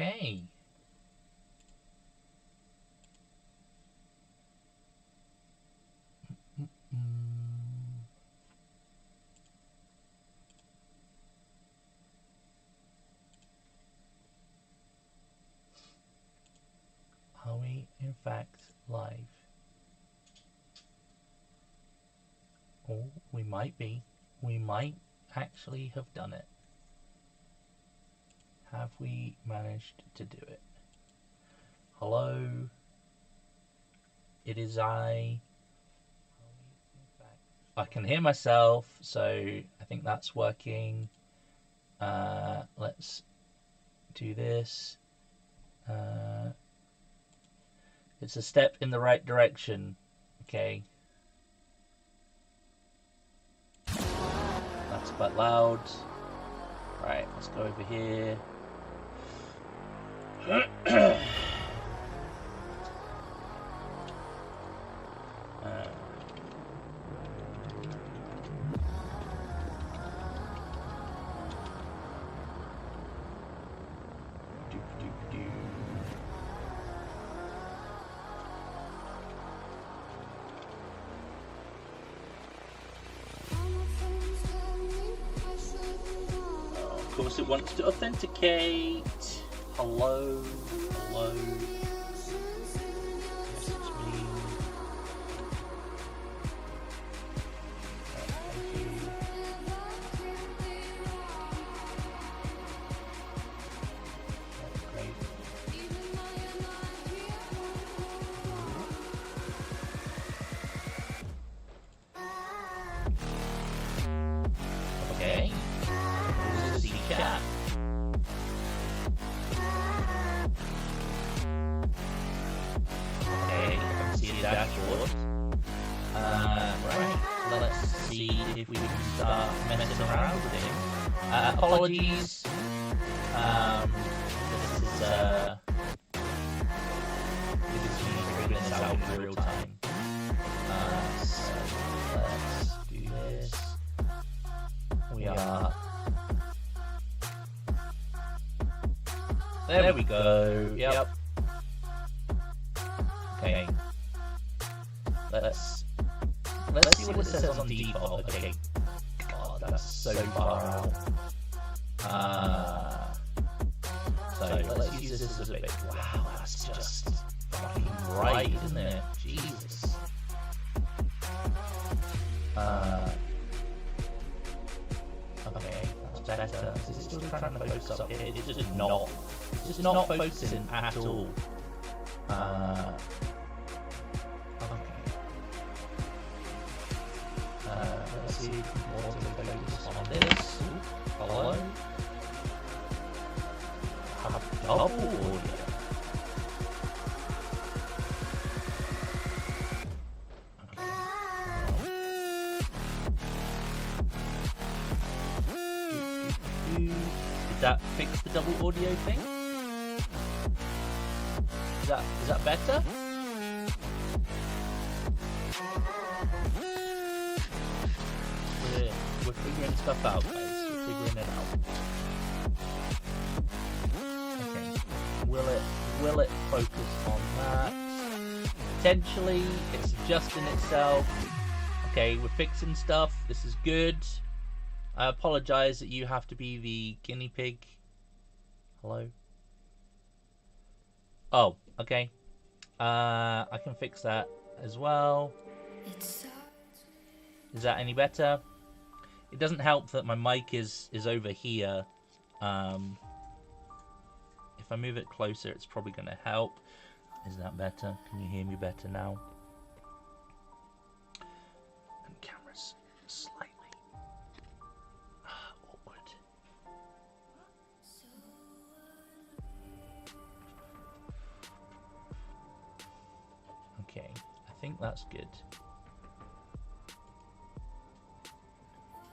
Okay. Are we in fact live? Oh, we might be. We might actually have done it. Have we managed to do it? Hello? It is I. I can hear myself, so I think that's working. Let's do this. It's a step in the right direction. Okay. That's quite loud. Right, let's go over here. Of course, it wants to authenticate. Hello, hello. Yes, it's me. Thank you. That's great. Okay. This is the chat. Okay, I can see the dashboard. Right, let's see if we can start messing around with it. Apologies. This is me figuring this out in real time. So let's do this. We are. There we go. Yep. Okay. Let's see what it says on default. Okay. God, that's so far out. So let's use this as a bit. Wow, that's just fucking right, isn't it? Jesus. Okay, that's better. Is it still trying to focus up here? It's just not. It's just not focusing at all. Let's see if we want to focus on this. Hello? Have double audio. Did that fix the double audio thing? Is that better? We're figuring stuff out, guys. We're figuring it out. Okay. Will it focus on that? Potentially. It's adjusting itself. Okay, we're fixing stuff. This is good. I apologize that you have to be the guinea pig. Hello? Oh, okay. I can fix that as well. Is that any better? It doesn't help that my mic is over here. If I move it closer, it's probably going to help. Is that better? Can you hear me better now? And camera's slightly awkward. Okay, I think that's good.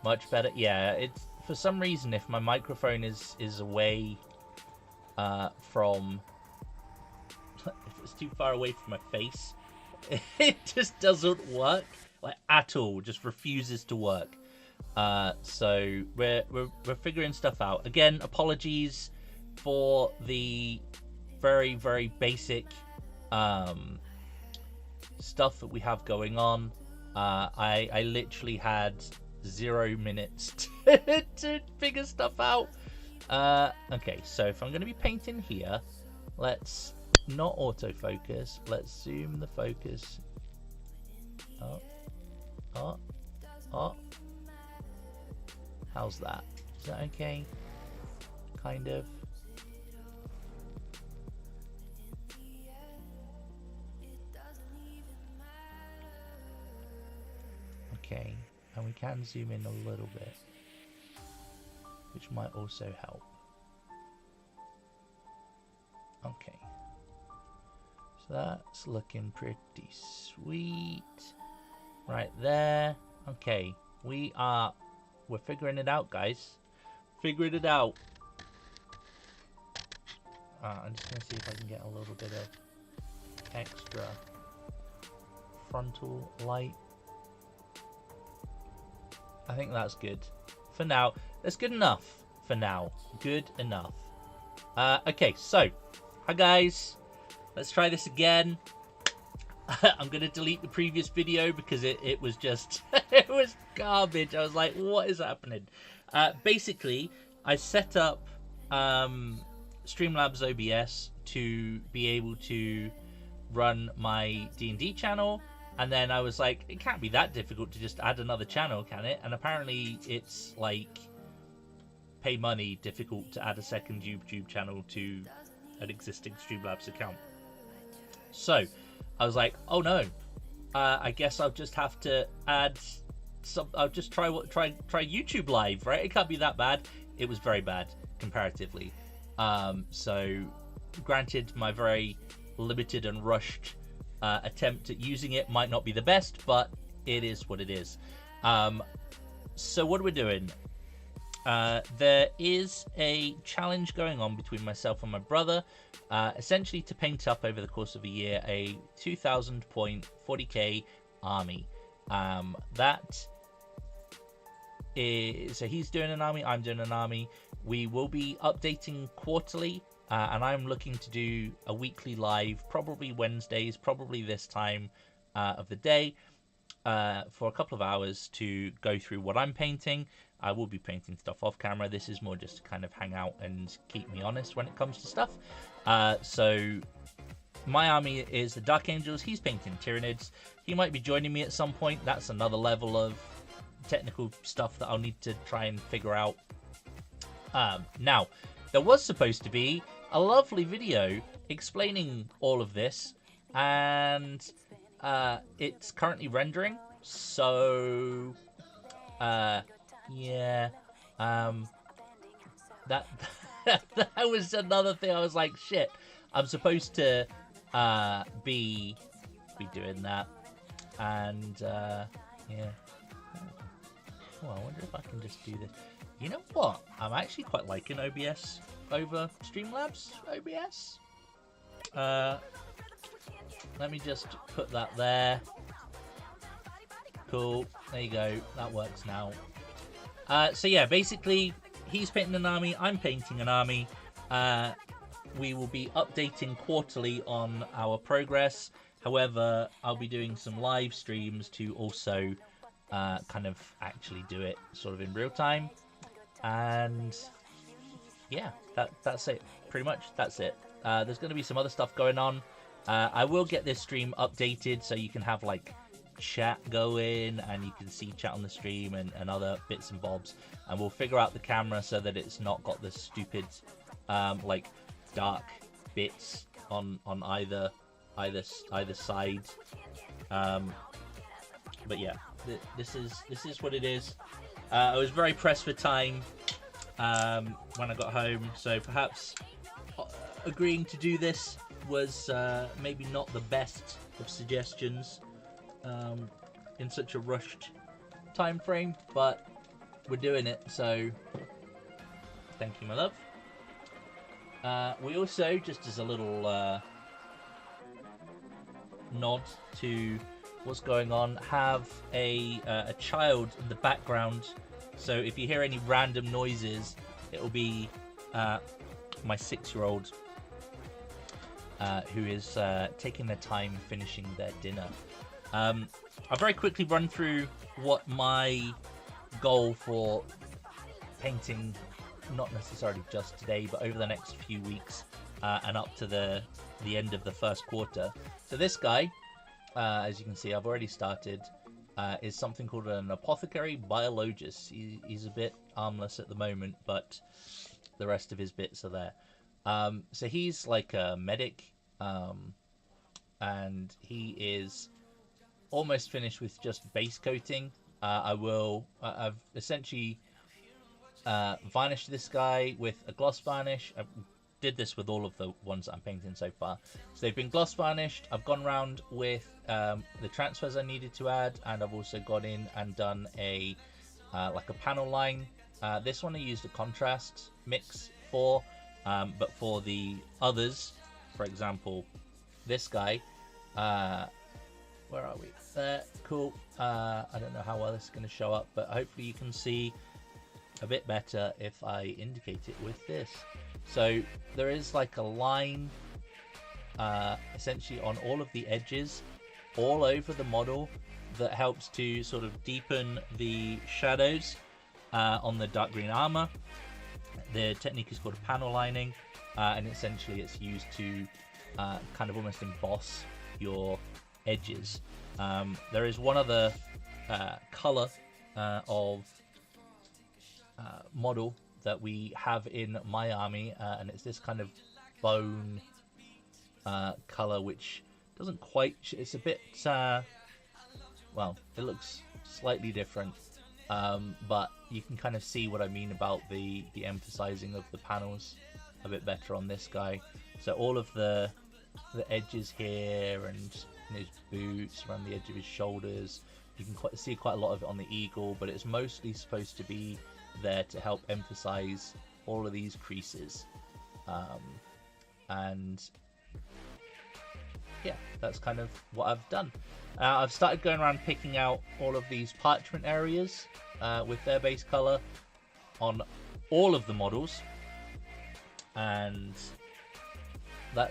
Much better. Yeah, it's for some reason if my microphone is away from, if it's too far away from my face, it just doesn't work like at all. Just refuses to work. So we're figuring stuff out. Again, apologies for the very, very basic stuff that we have going on, I literally had 0 minutes to figure stuff out. Okay, so if I'm going to be painting here, let's not autofocus. Let's zoom the focus. Oh. How's that? Is that okay? Kind of. Okay, and we can zoom in a little bit, which might also help. Okay, so that's looking pretty sweet right there. Okay, we're figuring it out, guys. Figuring it out. I'm just gonna see if I can get a little bit of extra frontal light. I think that's good for now. That's good enough for now. Good enough. Okay, so hi guys. Let's try this again. I'm gonna delete the previous video because it was just it was garbage. I was like, what is happening? Basically, I set up Streamlabs OBS to be able to run my D&D channel. And then I was like, it can't be that difficult to just add another channel, can it? And apparently it's like pay money difficult to add a second YouTube channel to an existing Streamlabs account. So I was like, oh no, I guess I'll just have to add some. I'll just try YouTube Live, right? It can't be that bad. It was very bad comparatively. So granted, my very limited and rushed attempt at using it might not be the best, but it is what it is. So what are we doing? There is a challenge going on between myself and my brother, essentially to paint up over the course of a year a 2,000 point 40k army. That is, so he's doing an army, I'm doing an army. We will be updating quarterly. And I'm looking to do a weekly live, probably Wednesdays, probably this time of the day, for a couple of hours to go through what I'm painting. I will be painting stuff off camera. This is more just to kind of hang out and keep me honest when it comes to stuff. So my army is the Dark Angels. He's painting Tyranids. He might be joining me at some point. That's another level of technical stuff that I'll need to try and figure out. Now, there was supposed to be a lovely video explaining all of this, and it's currently rendering, so yeah, that that was another thing. I was like, shit, I'm supposed to be doing that, and yeah. Oh, I wonder if I can just do this. You know what? I'm actually quite liking OBS over Streamlabs OBS. Let me just put that there. Cool. There you go. That works now. So yeah, basically, he's painting an army. I'm painting an army. We will be updating quarterly on our progress. However, I'll be doing some live streams to also kind of actually do it sort of in real time. And yeah, that's it. Pretty much, that's it. There's going to be some other stuff going on. I will get this stream updated so you can have like chat going and you can see chat on the stream and other bits and bobs. And we'll figure out the camera so that it's not got the stupid like dark bits on either side. But yeah, this is what it is. I was very pressed for time when I got home, so perhaps agreeing to do this was maybe not the best of suggestions in such a rushed time frame, but we're doing it, so thank you, my love. We also, just as a little nod to what's going on, have a child in the background, so if you hear any random noises, it'll be my 6-year-old, who is taking their time finishing their dinner. I'll very quickly run through what my goal for painting, not necessarily just today, but over the next few weeks and up to the end of the first quarter. So this guy, as you can see, I've already started, is something called an apothecary biologist. He's a bit armless at the moment, but the rest of his bits are there. So he's like a medic, and he is almost finished with just base coating. I've essentially varnished this guy with a gloss varnish. I did this with all of the ones that I'm painting so far. So they've been gloss varnished. I've gone around with the transfers I needed to add, and I've also gone in and done a like a panel line. This one I used a contrast mix for, but for the others, for example, this guy, where are we? There, cool. I don't know how well this is going to show up, but hopefully you can see a bit better if I indicate it with this. So there is like a line essentially on all of the edges all over the model that helps to sort of deepen the shadows on the dark green armor. The technique is called panel lining, and essentially it's used to kind of almost emboss your edges. There is one other color of model that we have in my army, and it's this kind of bone color, which doesn't quite, it's a bit well, it looks slightly different, but you can kind of see what I mean about the emphasizing of the panels a bit better on this guy. So all of the edges here and his boots, around the edge of his shoulders, you can see quite a lot of it on the eagle, but it's mostly supposed to be there to help emphasize all of these creases. And yeah, that's kind of what I've done. I've started going around picking out all of these parchment areas with their base color on all of the models, and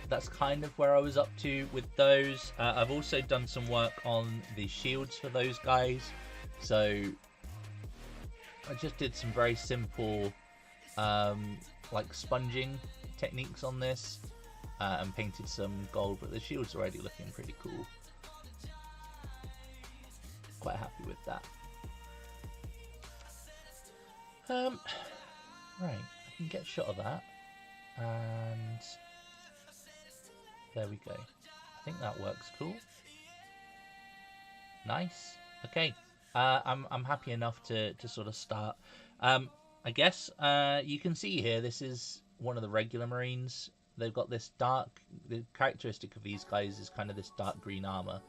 that's kind of where I was up to with those. I've also done some work on the shields for those guys, so I just did some very simple like sponging techniques on this, and painted some gold, but the shield's already looking pretty cool. Quite happy with that. Right, I can get a shot of that, and there we go. I think that works cool. Nice. Okay. I'm happy enough to sort of start. I guess you can see here, this is one of the regular Marines. They've got this dark, the characteristic of these guys is kind of this dark green armor,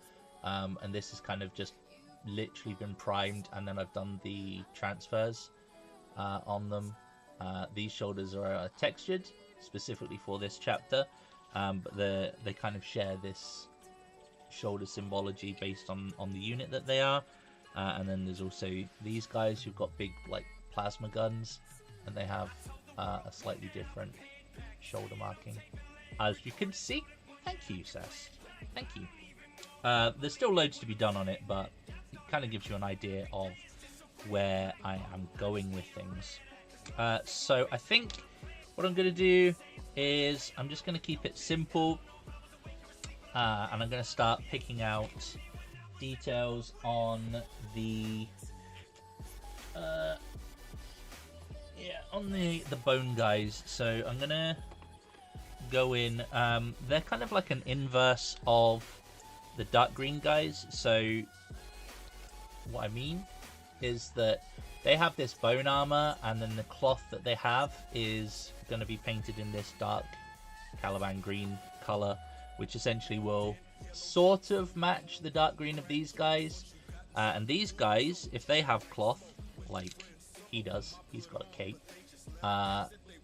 and this has kind of just literally been primed, and then I've done the transfers on them. These shoulders are textured specifically for this chapter, but they kind of share this shoulder symbology based on the unit that they are. And then there's also these guys who've got big like plasma guns, and they have a slightly different shoulder marking, as you can see. Thank you, Sess. Thank you. There's still loads to be done on it, but it kind of gives you an idea of where I am going with things. So I think what I'm going to do is I'm just going to keep it simple, and I'm going to start picking out details on the the bone guys. So I'm gonna go in, they're kind of like an inverse of the dark green guys. So what I mean is that they have this bone armor, and then the cloth that they have is going to be painted in this dark Caliban green color, which essentially will sort of match the dark green of these guys. And these guys, if they have cloth like he does, he's got a cape,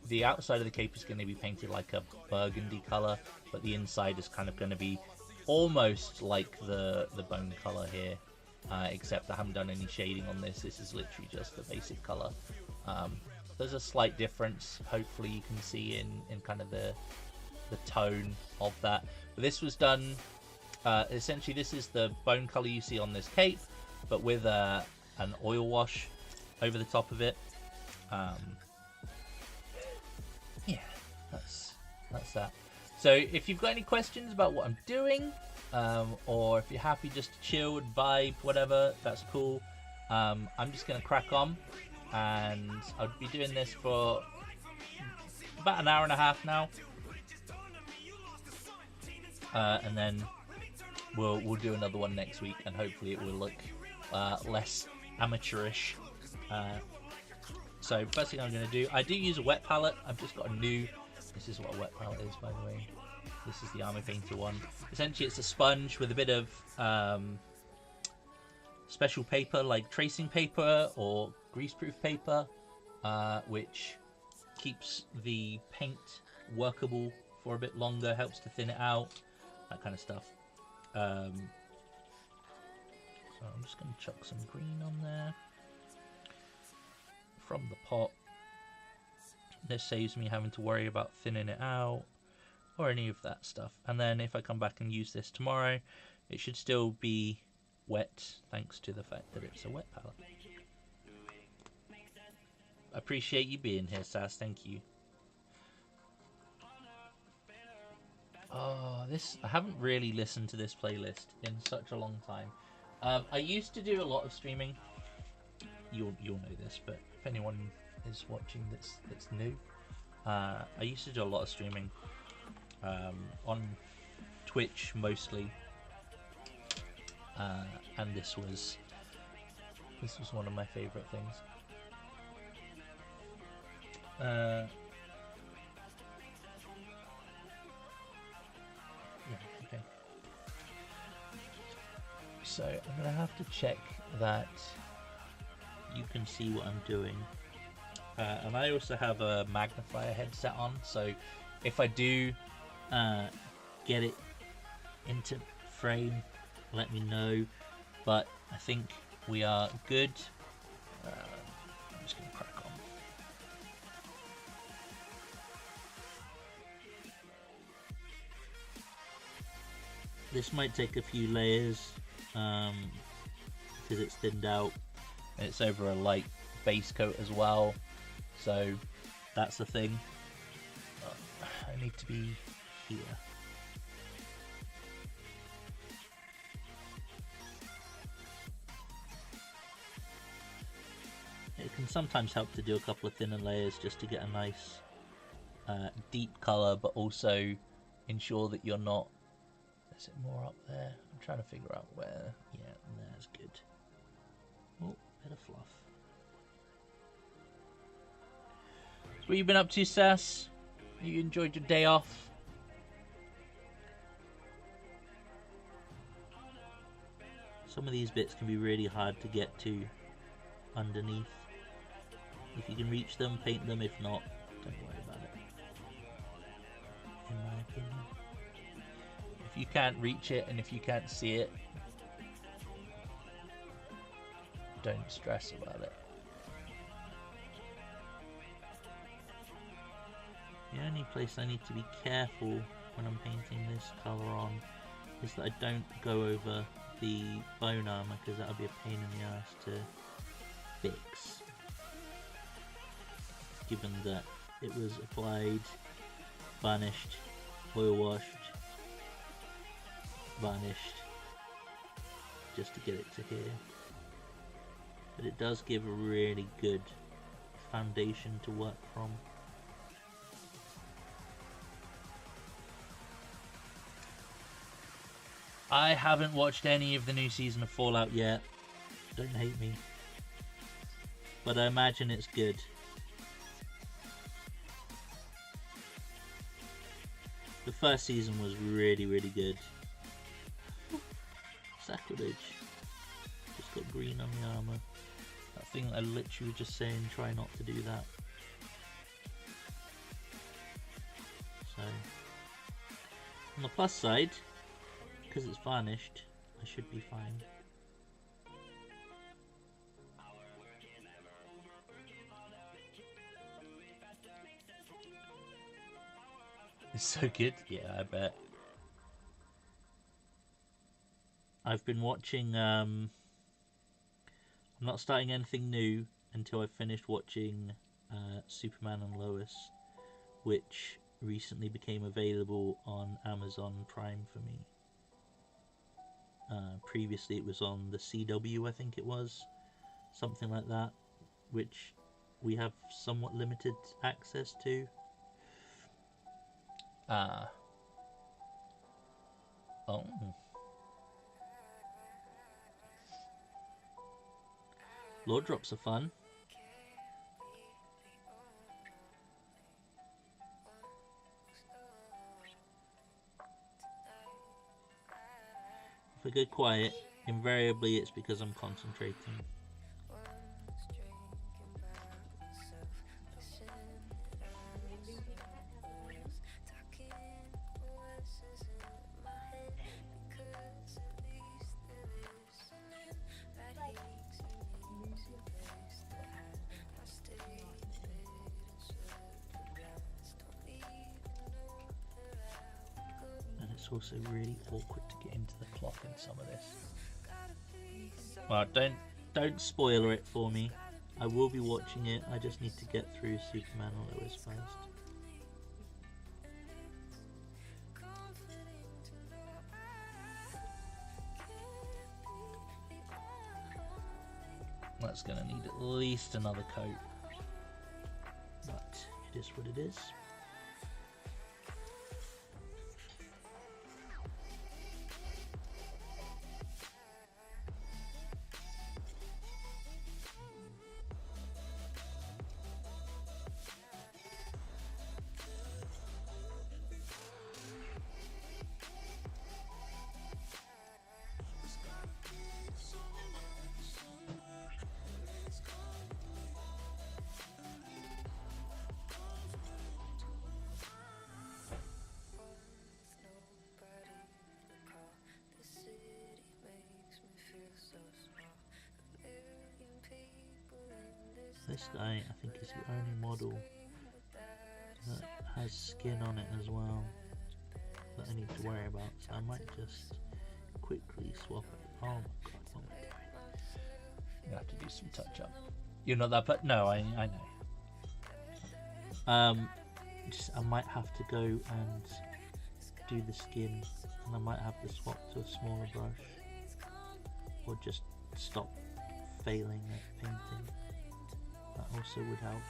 the outside of the cape is going to be painted like a burgundy color, but the inside is kind of going to be almost like the bone color here, except I haven't done any shading on this. This is literally just the basic color. there's a slight difference. Hopefully you can see in kind of the tone of that. But this was done, essentially this is the bone color you see on this cape, but with an oil wash over the top of it. Yeah, that's that. So if you've got any questions about what I'm doing, or if you're happy just to chill and vibe, whatever, that's cool. I'm just gonna crack on, and I'll be doing this for about an hour and a half now, and then we'll do another one next week, and hopefully it will look less amateurish. So first thing I'm going to do, I do use a wet palette. I've just got a new, this is what a wet palette is, by the way. This is the Army Painter one. Essentially it's a sponge with a bit of special paper, like tracing paper or greaseproof paper, which keeps the paint workable for a bit longer, helps to thin it out, that kind of stuff. So I'm just going to chuck some green on there from the pot. This saves me having to worry about thinning it out or any of that stuff. And then if I come back and use this tomorrow, it should still be wet, thanks to the fact that it's a wet palette. Appreciate you being here, Sass. Thank you. Oh, I haven't really listened to this playlist in such a long time. I used to do a lot of streaming. You'll know this, but if anyone is watching that's new, I used to do a lot of streaming on Twitch mostly, and this was one of my favorite things. Yeah, okay. So I'm gonna have to check that you can see what I'm doing, and I also have a magnifier headset on, so if I do get it into frame, let me know. But I think we are good. I'm just gonna crack on. This might take a few layers because it's thinned out. It's over a light base coat as well, so that's the thing. I need to be here. It can sometimes help to do a couple of thinner layers just to get a nice deep colour, but also ensure that you're not... Is it more up there? I'm trying to figure out where. Yeah, there's good. Oh, bit of fluff. So what you been up to, Sass? You enjoyed your day off? Some of these bits can be really hard to get to underneath. If you can reach them, paint them. If not, don't worry about it, in my opinion. If you can't reach it and if you can't see it, don't stress about it. The only place I need to be careful when I'm painting this colour on is that I don't go over the bone armour, because that'll be a pain in the ass to fix, given that it was applied, varnished, oil washed, varnished, just to get it to here. But it does give a really good foundation to work from. I haven't watched any of the new season of Fallout yet. Don't hate me. But I imagine it's good. The first season was really, really good. Sacrilege. Just got green on the armour. That thing I literally was just saying, try not to do that. So, on the plus side, because it's varnished, I should be fine. It's so good. Yeah, I bet. I've been watching. I'm not starting anything new until I've finished watching Superman and Lois, which recently became available on Amazon Prime for me. Previously, it was on the CW, I think it was, something like that, which we have somewhat limited access to. Oh. Lord drops are fun. If I go quiet, invariably it's because I'm concentrating. And it's also really awkward to get into the plot in some of this. Well, don't spoiler it for me. I will be watching it. I just need to get through Superman and Lois first. That's gonna need at least another coat, but it is what it is. This guy, I think, is the only model that has skin on it as well that I need to worry about, so I might just quickly swap it. Oh my god, what am I doing? You have to do some touch up. You're not that, but no, I know. I might have to go and do the skin, and I might have to swap to a smaller brush, or just stop failing at painting. That also would help.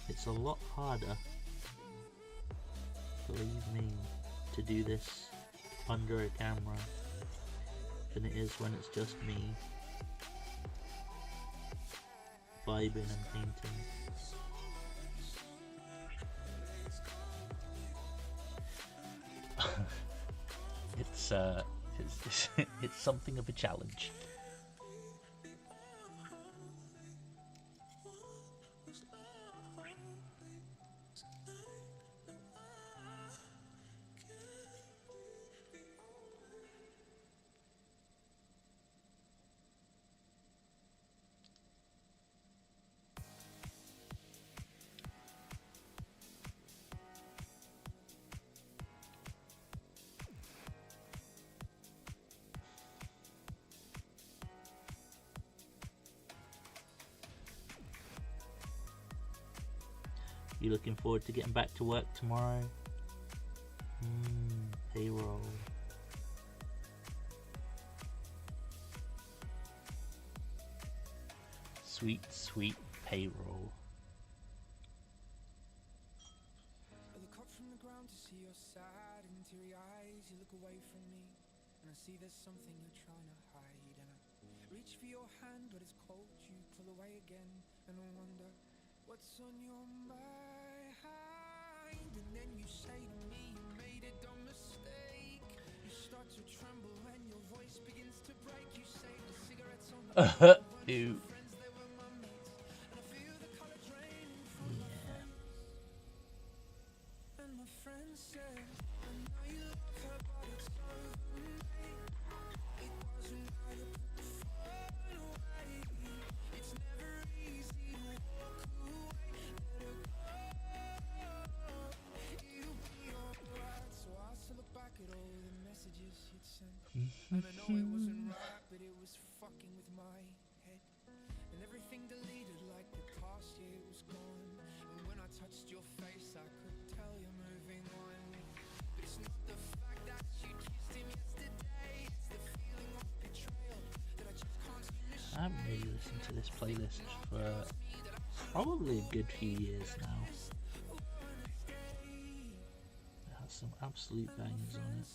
It's a lot harder, believe me, to do this under a camera than it is when it's just me vibing and painting. It's something of a challenge. You looking forward to getting back to work tomorrow? Payroll. Sweet, sweet payroll. I look up from the ground to see your sad and teary eyes. You look away from me, and I see there's something you're trying to hide. And I reach for your hand, but it's cold. You pull away again, and I wonder what's on your mind. And then you say to me, you made a dumb mistake. You start to tremble, and your voice begins to break. You say the cigarettes on the Ew. friends, they were my mates. And I feel the color draining from my face. And I know it wasn't right, but it was fucking with my head. And everything deleted like the past year was gone. And when I touched your face, I could tell you're moving on. But it's not the fact that you kissed him yesterday, it's the feeling of betrayal that I just can't seem to I haven't really listened to this playlist for probably a good few years now. It has some absolute bangers on it.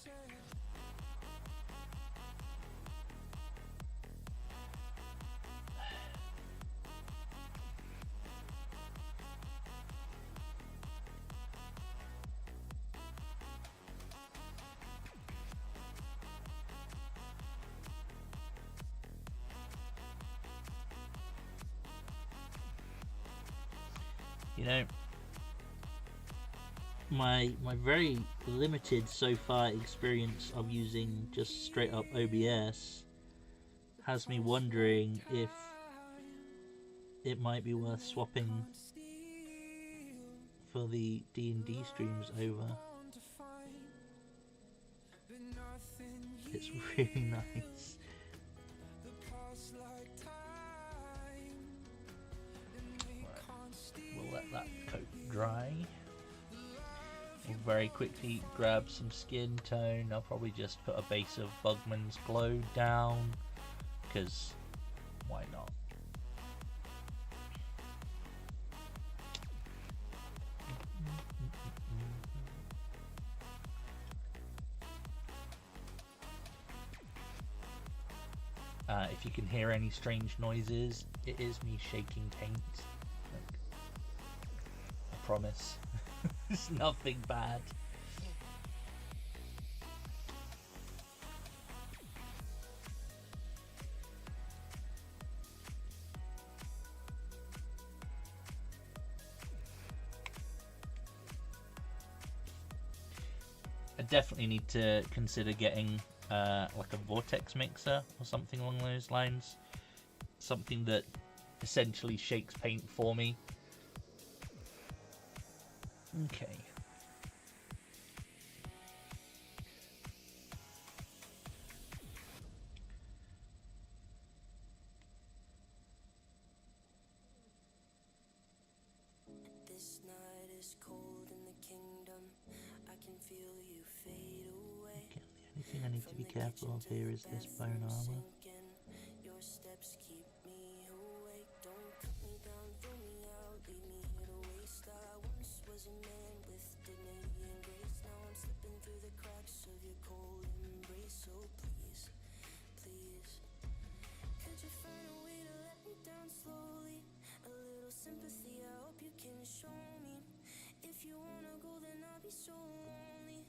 You know, my very limited so far experience of using just straight up OBS has me wondering if it might be worth swapping for the D&D streams over. It's really nice. We'll let that coat dry. We'll very quickly grab some skin tone. I'll probably just put a base of Bugman's Glow down, because why not? If you can hear any strange noises, it is me shaking paint. Like, I promise. It's nothing bad. I definitely need to consider getting like a vortex mixer or something along those lines. Something that essentially shakes paint for me. Okay. This night is cold in the kingdom. I can feel you fade away. Okay, the only thing I need to be careful of here is this bone armor. Your steps keep me awake. Don't cut me down, throw me out, leave me here to waste. I once was a man with dignity and grace. Now I'm slipping through the cracks of your cold embrace. So please, please, could you find a way to let me down slowly? A little sympathy, I hope you can show me. If you wanna go, then I'll be so lonely.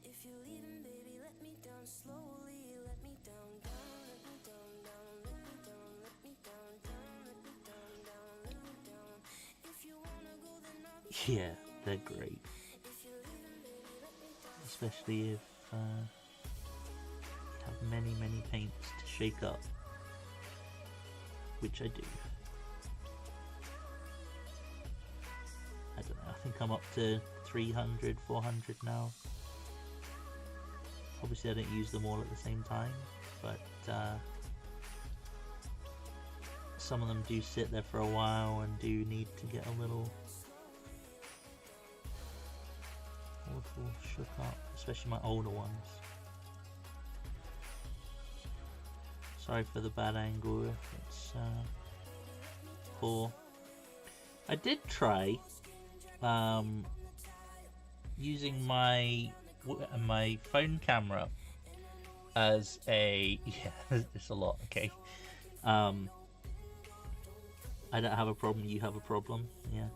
If you're leaving, baby, let me down slowly. Let me down, down, let me down, down, let me down, let me down, down, let me down, down, let me down. If you wanna go, then I'll be so Yeah, they're great. if you're leaving, baby, let me down. Especially if you have many paints to shake up. Which I do. I don't know, I think I'm up to 300, 400 now. Obviously I don't use them all at the same time, but some of them do sit there for a while and do need to get a little shook up, especially my older ones. Sorry for the bad angle if it's poor. I did try using my phone camera as a it's a lot. Okay, I don't have a problem, you have a problem. Yeah.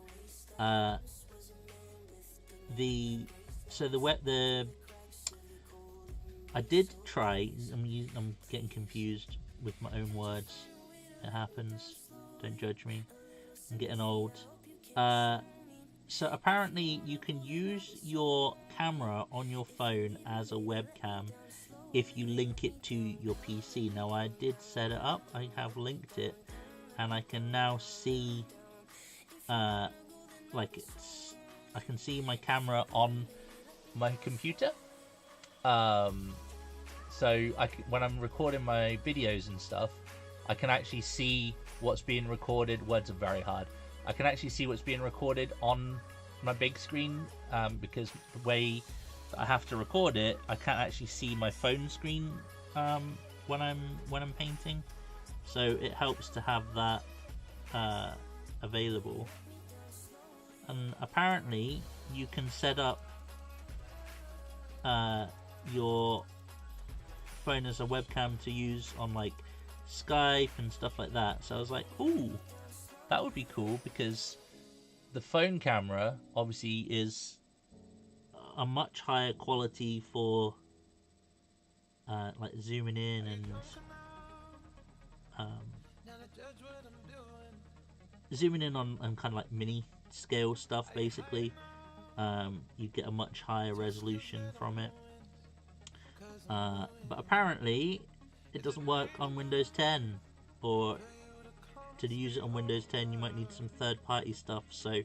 I did try. I'm getting confused with my own words. It happens. Don't judge me. I'm getting old. So apparently you can use your camera on your phone as a webcam if you link it to your PC. Now I did set it up, I have linked it, and I can now see like I can see my camera on my computer. So when I'm recording my videos and stuff, I can actually see what's being recorded. Words are very hard. I can actually see what's being recorded on my big screen, because the way that I have to record it, I can't actually see my phone screen when I'm painting. So it helps to have that available. And apparently you can set up your phone as a webcam to use on like Skype and stuff like that. So I was like, ooh, that would be cool, because the phone camera obviously is a much higher quality for like zooming in and zooming in on kind of like mini scale stuff. Basically, you get a much higher resolution from it. But apparently it doesn't work on Windows 10, or to use it on Windows 10 you might need some third-party stuff. So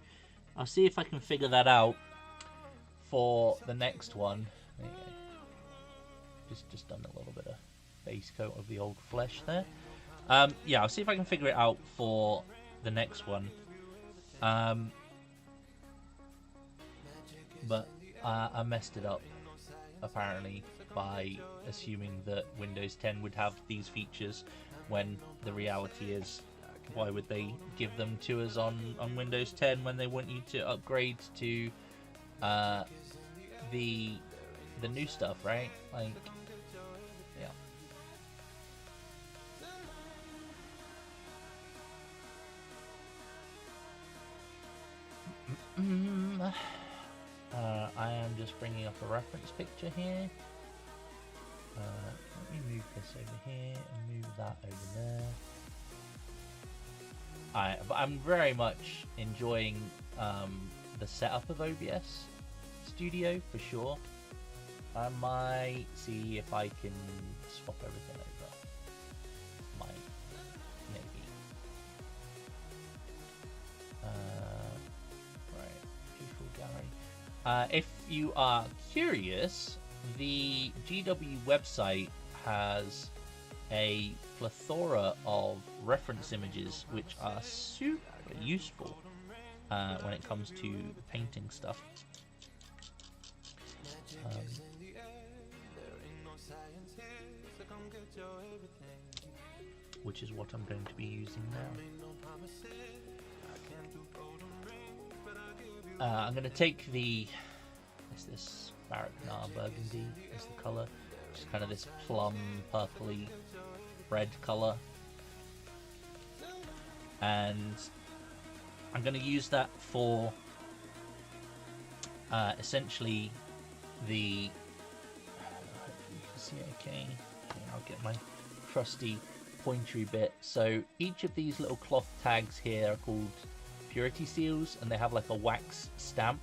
I'll see if I can figure that out for the next one. There you go. Just done a little bit of base coat of the old flesh there. Yeah, I'll see if I can figure it out for the next one. But I messed it up apparently by assuming that Windows 10 would have these features, when the reality is, why would they give them to us on Windows 10 when they want you to upgrade to the new stuff, right? Like, yeah. I am just bringing up a reference picture here. Let me move this over here and move that over there. But I'm very much enjoying the setup of OBS Studio for sure. I might see if I can swap everything over. Might, maybe. Right, beautiful gallery. If you are curious, the GW website has a plethora of reference images which are super useful when it comes to painting stuff. Which is what I'm going to be using now. I'm going to take the this Baraknar Burgundy as the colour, which is kind of this plum purpley red colour, and I'm going to use that for essentially the, hopefully you can see it okay, I'll get my trusty pointery bit. So each of these little cloth tags here are called purity seals, and they have like a wax stamp,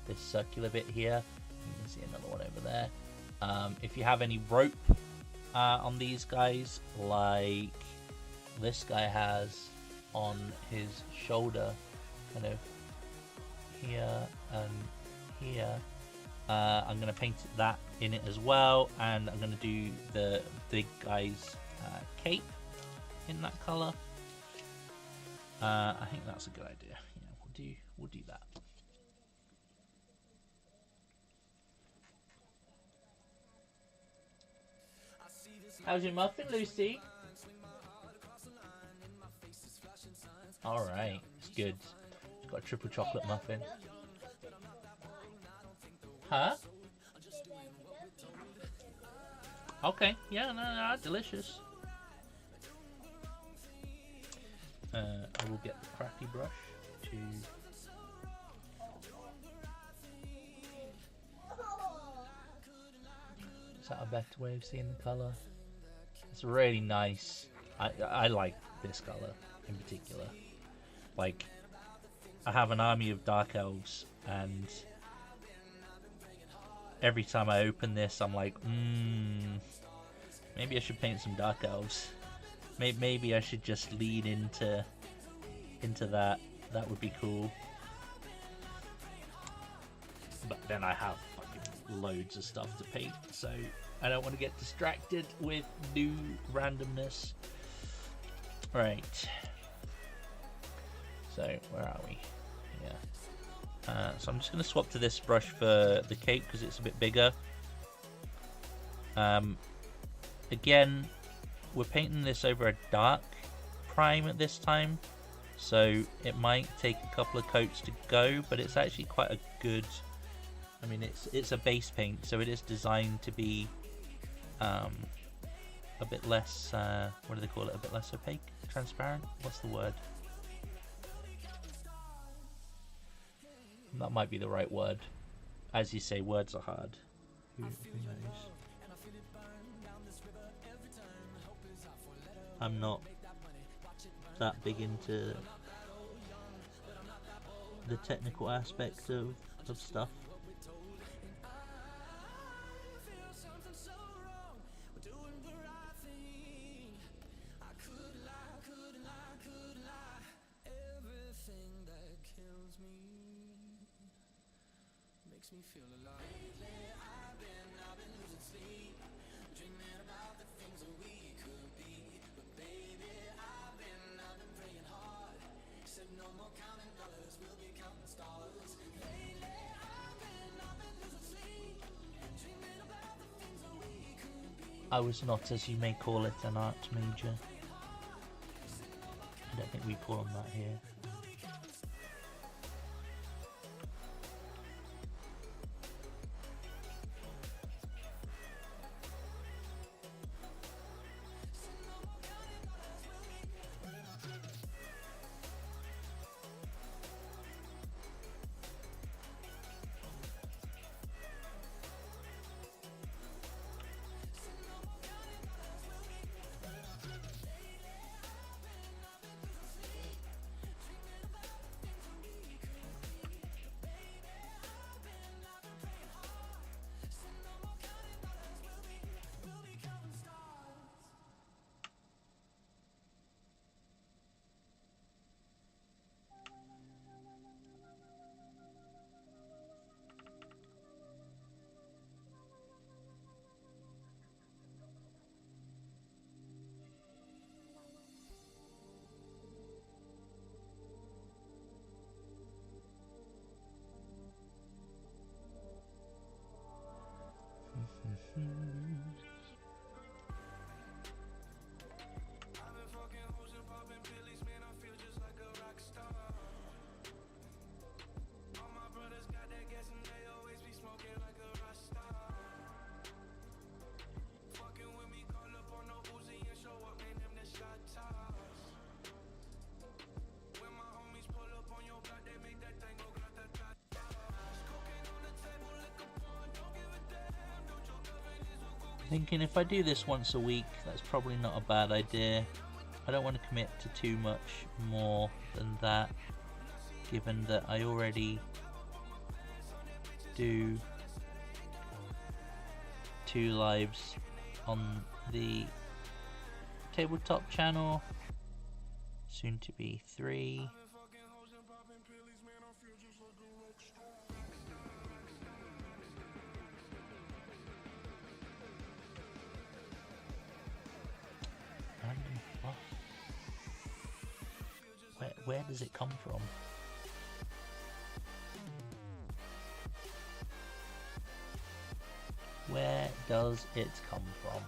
this circular bit here. You can see another one over there. If you have any rope on these guys, like this guy has on his shoulder, kind of here and here, I'm going to paint that in it as well, and I'm going to do the big guy's cape in that colour. I think that's a good idea. Yeah, we'll do that. How's your muffin, Lucy? Alright, it's good. It's got a triple chocolate muffin. Huh? Okay, yeah, no, delicious. I will get the cracky brush to... Is that a better way of seeing the colour? It's really nice. I like this colour in particular. Like, I have an army of dark elves, and every time I open this, I'm like, maybe I should paint some dark elves. Maybe I should just lean into that. That would be cool. But then I have fucking loads of stuff to paint, so I don't want to get distracted with new randomness. Right. So where are we? Yeah. So I'm just going to swap to this brush for the cape because it's a bit bigger. Again, we're painting this over a dark prime at this time, so it might take a couple of coats to go, but it's actually quite a good, I mean, it's a base paint, so it is designed to be a bit less, what do they call it, a bit less opaque? Transparent? What's the word? That might be the right word. As you say, words are hard. Who knows? I'm not that big into the technical aspect of stuff. Makes me feel alive. Lately, I've been losing sleep, dreaming about the things that we could be. But baby, I've been praying hard. Said no more counting dollars, we'll be counting stars. Lately, I've been losing sleep, dreaming about the things that we could be. I was not, as you may call it, an art major. I don't think we call them that here. Thinking if I do this once a week, that's probably not a bad idea. I don't want to commit to too much more than that, given that I already do 2 lives on the tabletop channel, soon to be 3. Where does it come from? Where does it come from?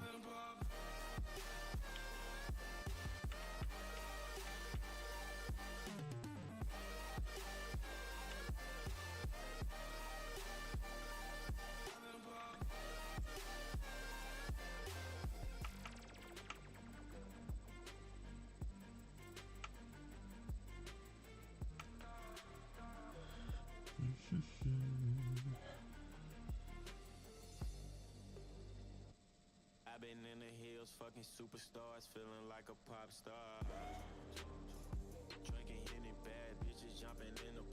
I've been in the hills, fucking superstars, feeling like a pop star. Drinking Henny, bad bitches jumping in the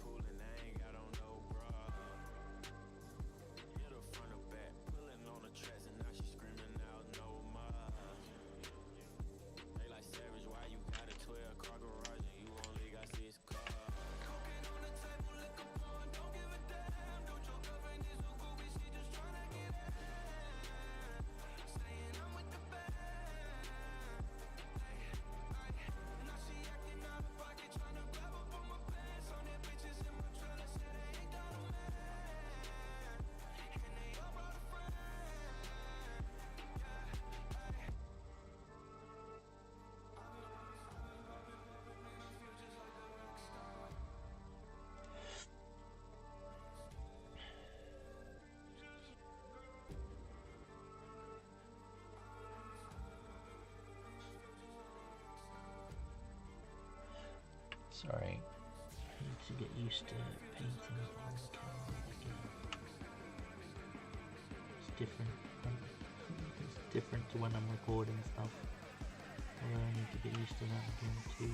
Sorry. I need to get used to painting on the camera again. It's different. It's different to when I'm recording stuff. Although I need to get used to that again too.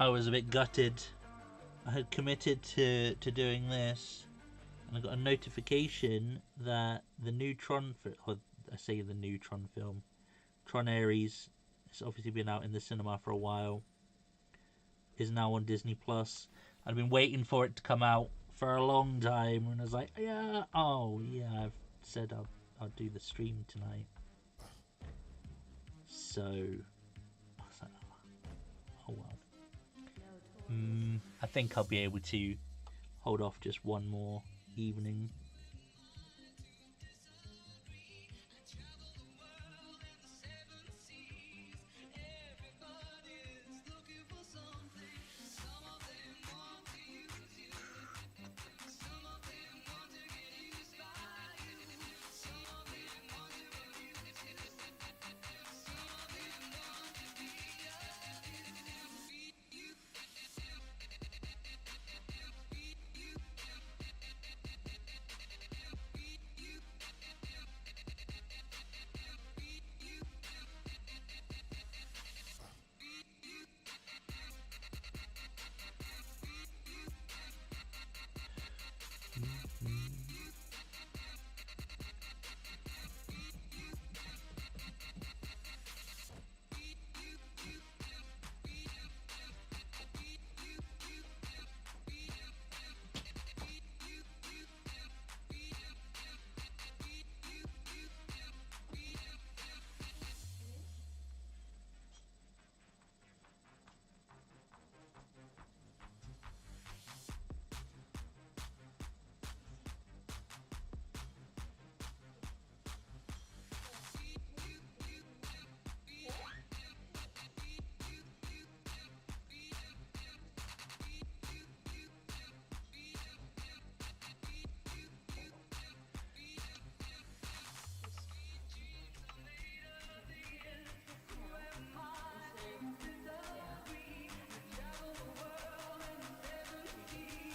I was a bit gutted. I had committed to doing this, and I got a notification that the new Tron, or I say the new Tron film, Tron Ares, it's obviously been out in the cinema for a while, is now on Disney Plus. I've been waiting for it to come out for a long time, and I was like, yeah, oh yeah, I've said I'll do the stream tonight. So I was like, oh well. I think I'll be able to hold off just one more evening.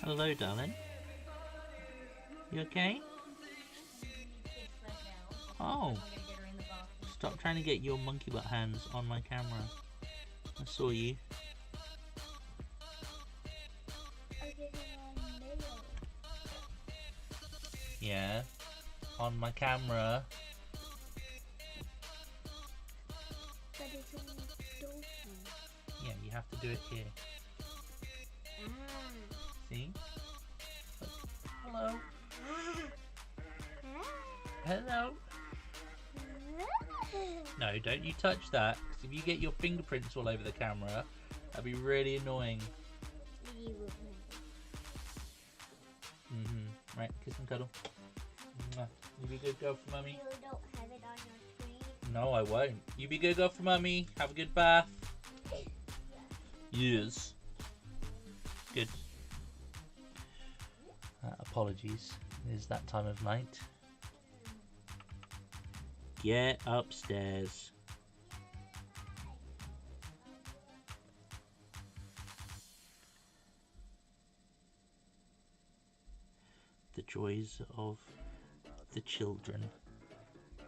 Hello, darling. You okay? Oh. Stop trying to get your monkey butt hands on my camera. I saw you. Yeah. On my camera. Yeah, you have to do it here. See? Look. Hello. Hello. No, don't you touch that. 'Cause if you get your fingerprints all over the camera, that'd be really annoying. Right, kiss and cuddle. You be a good girl for mummy. You don't have it on your screen? No, I won't. You be a good girl for mummy. Have a good bath. Yes. Good. Apologies. It is that time of night. Get upstairs. The joys of the children.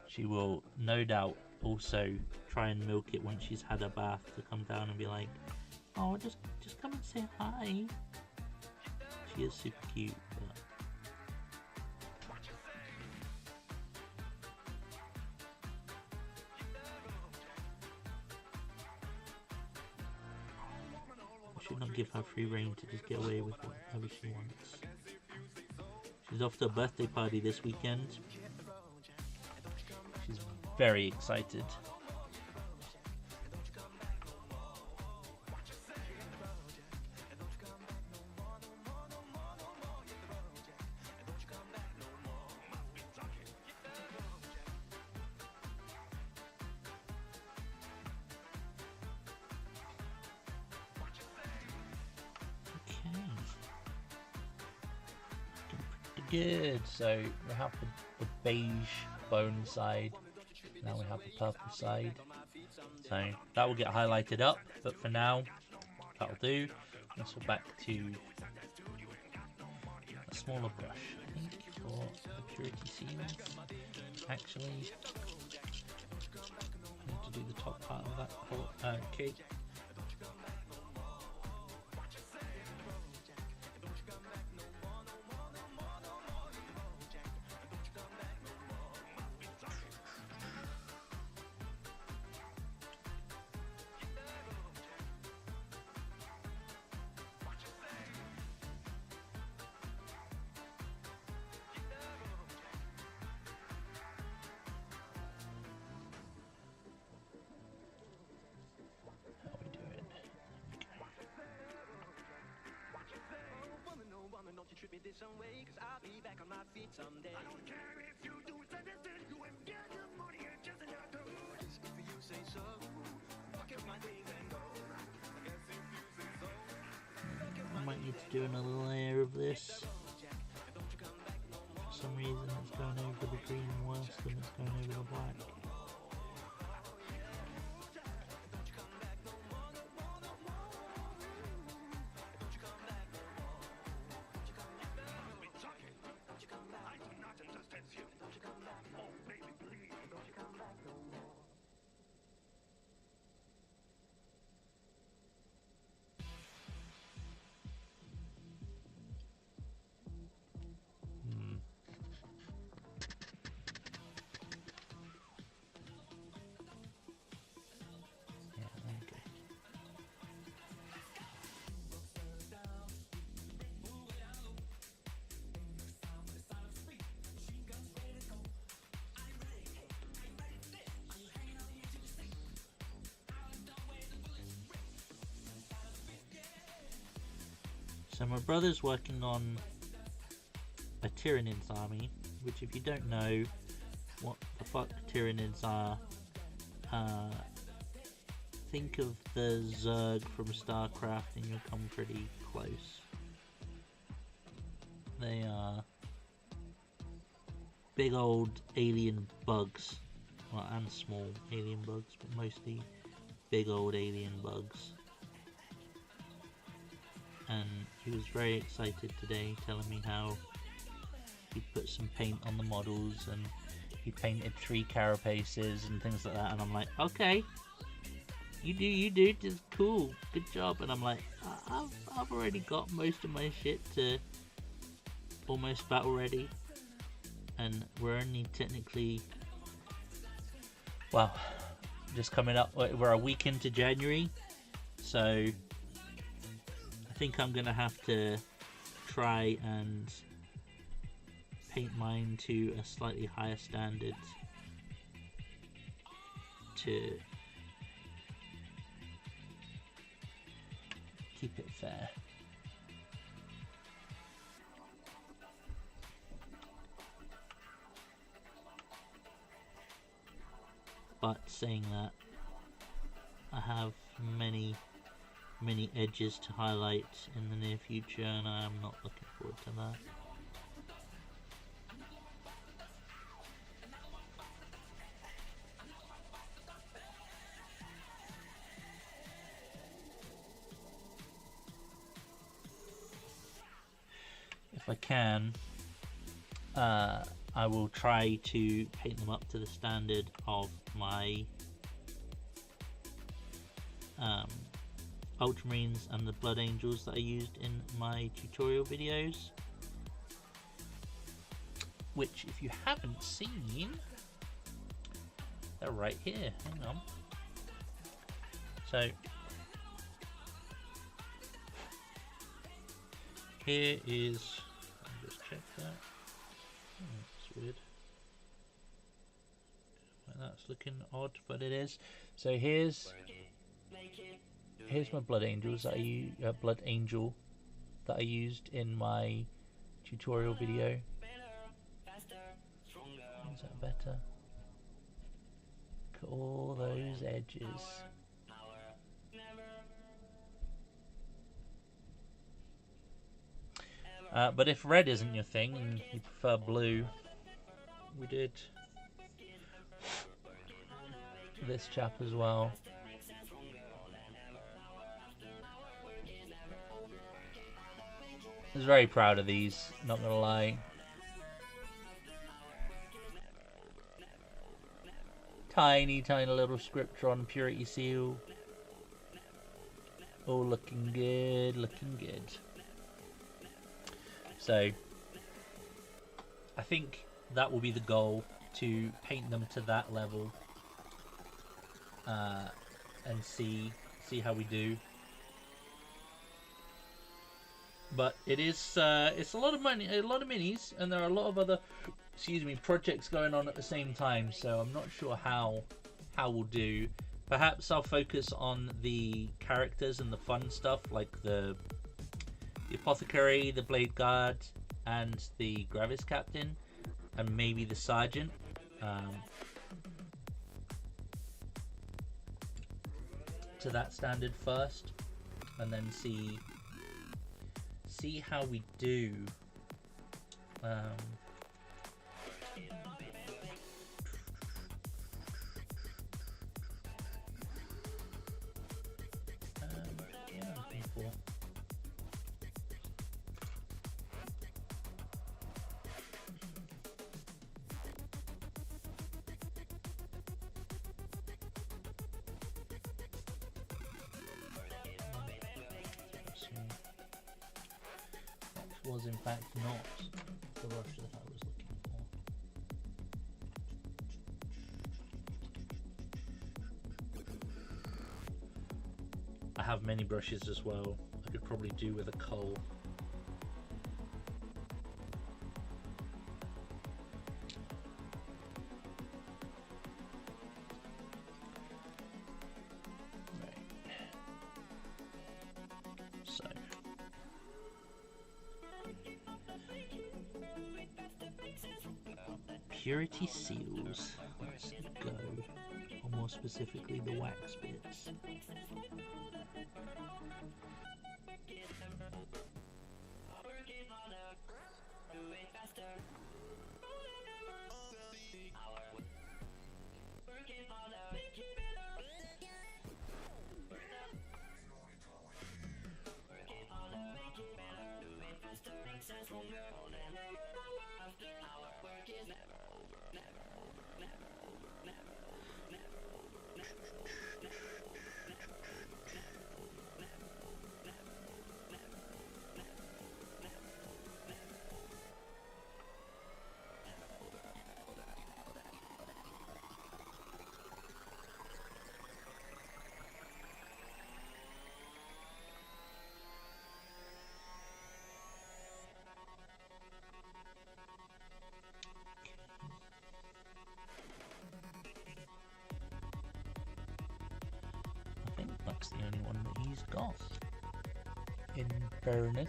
She will no doubt also try and milk it once she's had a bath to come down and be like, oh, just come and say hi. She is super cute, but should not give her free reign to just get away with whatever she wants. She's off to a birthday party this weekend. She's very excited. Good, so we have the beige bone side, now we have the purple side, so that will get highlighted up, but for now that'll do. Let's go back to a smaller brush, I think, for the purity seals. Actually, I need to do the top part of that cake. I might need to do another layer of this. For some reason it's going over the green worse than it's going over the black. So my brother's working on a Tyranids army, which if you don't know what the fuck Tyranids are, think of the Zerg from StarCraft and you'll come pretty close. They are big old alien bugs, well, and small alien bugs, but mostly big old alien bugs. And he was very excited today, telling me how he put some paint on the models and he painted 3 carapaces and things like that. And I'm like, okay, you do, just cool, good job. And I'm like, I've already got most of my shit to almost battle ready, and we're only technically, well, just coming up. We're a week into January, so I think I'm gonna have to try and paint mine to a slightly higher standard to keep it fair. But saying that, I have many edges to highlight in the near future, and I am not looking forward to that. If I can, I will try to paint them up to the standard of my Ultramarines and the Blood Angels that I used in my tutorial videos, which, if you haven't seen, they're right here. Hang on. So here is. Let me just check that. Oh, that's weird. Well, that's looking odd, but it is. So here's my blood angels that blood angel that I used in my tutorial video. Is that better? Look at all those edges. But if red isn't your thing and you prefer blue, we did this chap as well. I was very proud of these, not gonna lie. Tiny little scripture on purity seal. Oh, looking good, looking good. So, I think that will be the goal, to paint them to that level, and see how we do. But it is it's a lot of money, a lot of minis, and there are a lot of other projects going on at the same time. So I'm not sure how we'll do. Perhaps I'll focus on the characters and the fun stuff, like the apothecary, the blade guard, and the Gravis captain, and maybe the sergeant. To that standard first, and then see how we do. Yeah, I'm looking for. Was in fact not the brush that I was looking for. I have many brushes as well. I could probably do with a coal. Purity seals. Let's go. Or more specifically, the wax bits. I think that's the only one that he's got, in fairness.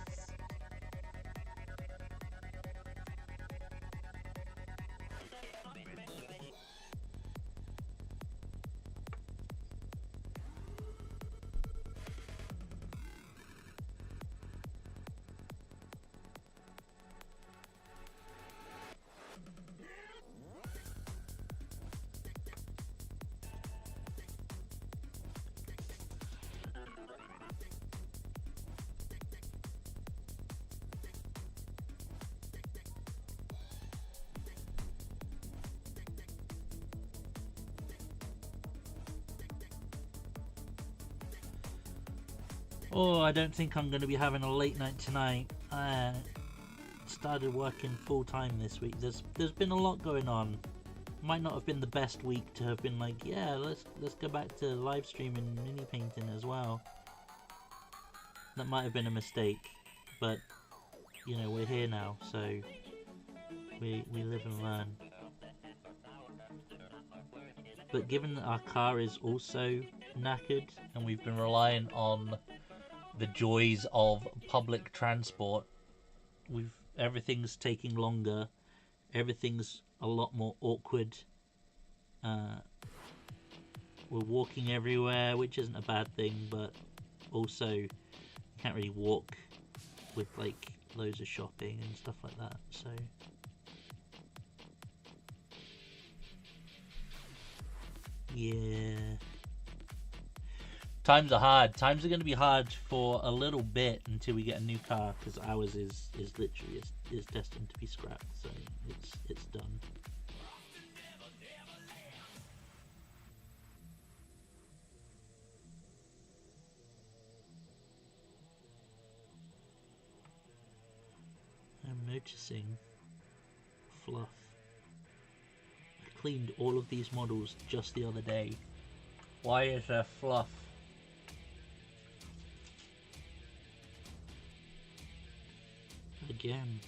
Oh, I don't think I'm going to be having a late night tonight. I started working full time this week. There's been a lot going on. Might not have been the best week to have been like, yeah, let's go back to live streaming mini painting as well. That might have been a mistake, but you know, we're here now, so we live and learn. But given that our car is also knackered and we've been relying on the joys of public transport, everything's taking longer, everything's a lot more awkward. We're walking everywhere, which isn't a bad thing, but also you can't really walk with like loads of shopping and stuff like that, so yeah. Times are hard. Times are going to be hard for a little bit until we get a new car, because ours is literally is destined to be scrapped, so it's done. I'm noticing fluff. I cleaned all of these models just the other day. Why is there fluff? Again.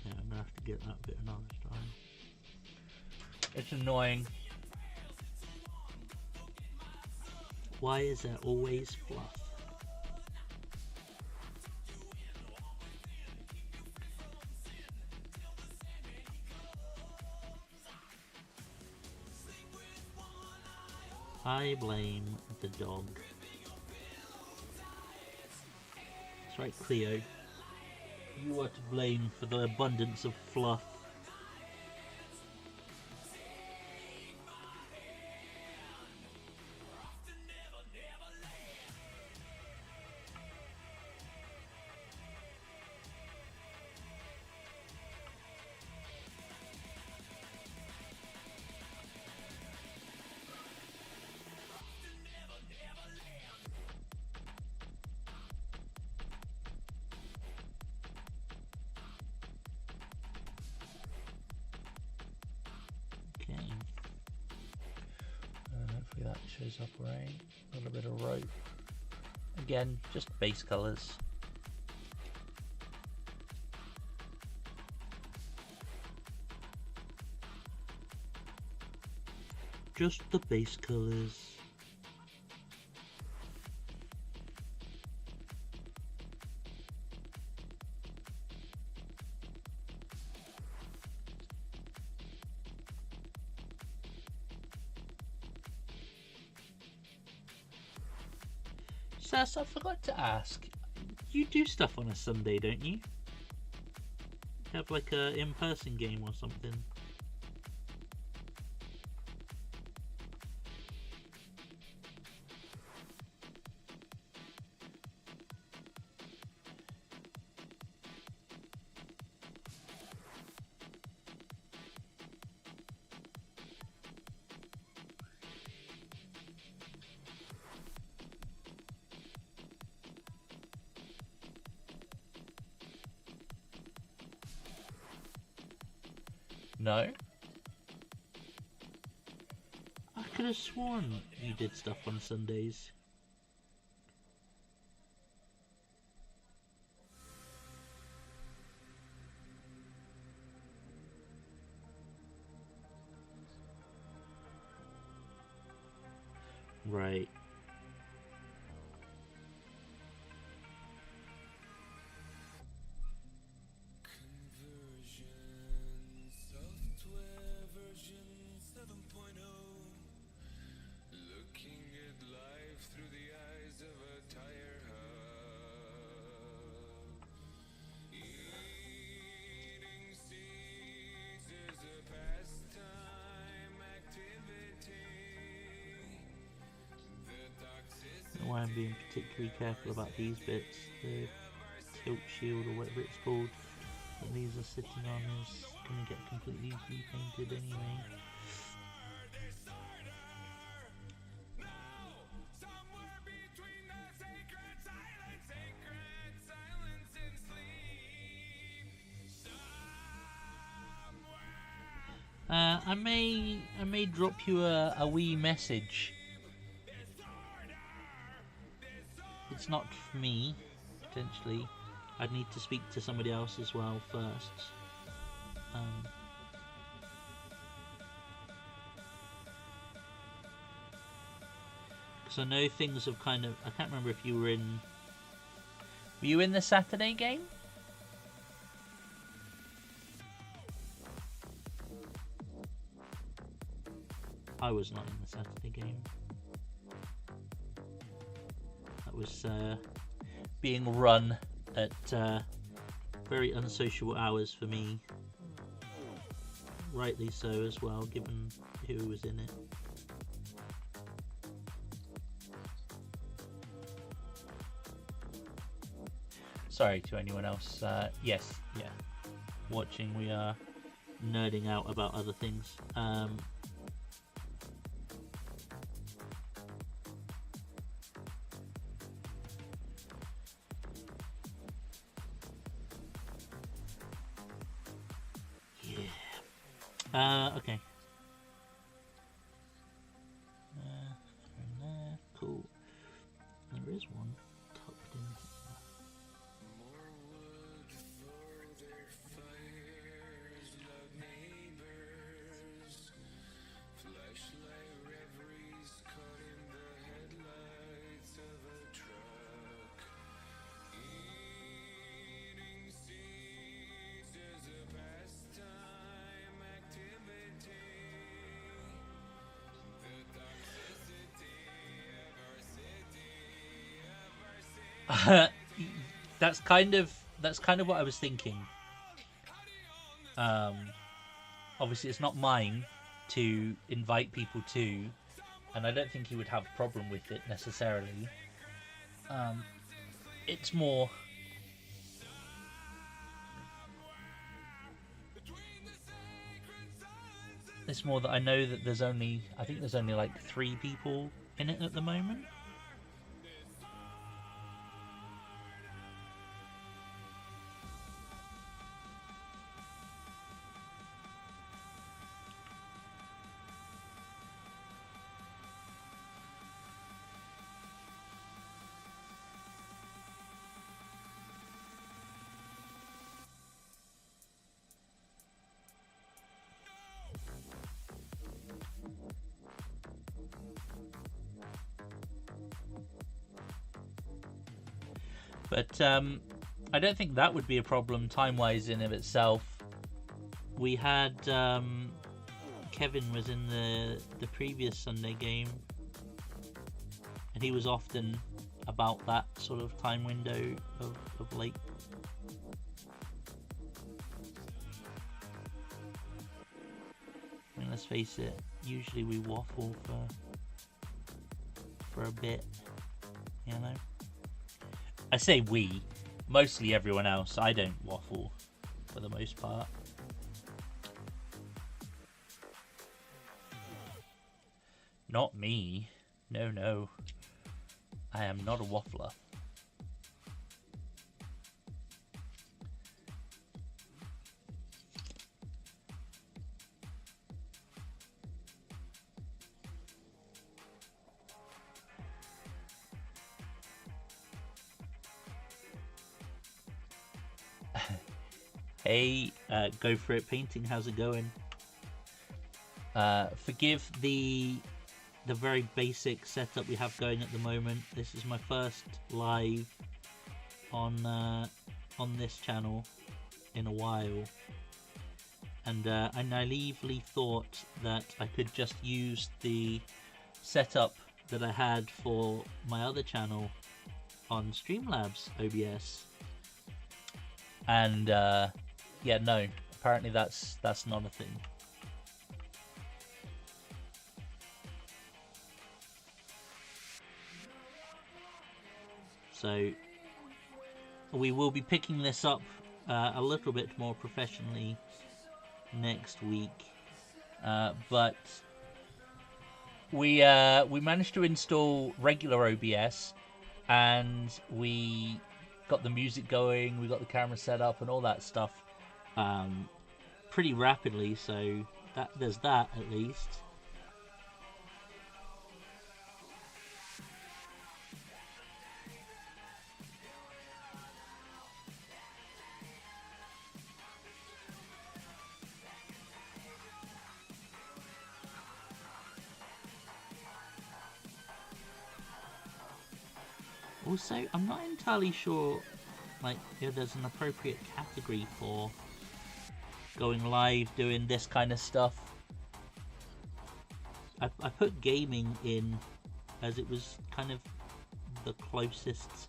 I'm gonna have to get that bit another time. It's annoying. Why is there always fluff? I blame the dog. That's right, Cleo. You are to blame for the abundance of fluff. Hopefully that shows up right. A little bit of rope. Again, just base colours. Just the base colours. Sass, I forgot to ask. You do stuff on a Sunday, don't you? Have like a in-person game or something? No? I could have sworn you did stuff on Sundays. Right. Why I'm being particularly careful about these bits. The tilt shield or whatever it's called that these are sitting on is going to get completely repainted anyway. I may drop you a wee message. It's not for me, potentially. I'd need to speak to somebody else as well first. Because I know things have kind of... I can't remember if you were in... Were you in the Saturday game? I was not in the Saturday game. That was being run at very unsociable hours for me. Rightly so as well, given who was in it. Sorry to anyone else. Yes, yeah. Watching, we are nerding out about other things. Okay. Cool. There is one tucked in here. That's kind of what I was thinking. Obviously, it's not mine to invite people to, and I don't think he would have a problem with it necessarily. It's more. It's more that I know that there's only. I think there's only like 3 people in it at the moment. But I don't think that would be a problem time-wise in of itself. We had Kevin was in the previous Sunday game, and he was often about that sort of time window of late. I mean, let's face it, usually we waffle for a bit, you know? I say we, mostly everyone else. I don't waffle for the most part. Not me. No, no. I am not a waffler. Hey, Go For It Painting, how's it going? Forgive the very basic setup we have going at the moment. This is my first live on this channel in a while, and I naively thought that I could just use the setup that I had for my other channel on Streamlabs OBS, and yeah, no, apparently that's not a thing. So we will be picking this up a little bit more professionally next week, but we managed to install regular OBS, and we got the music going, we got the camera set up and all that stuff pretty rapidly, so there's that at least. Also, I'm not entirely sure, like, if there's an appropriate category for going live doing this kind of stuff. I put gaming in as it was kind of the closest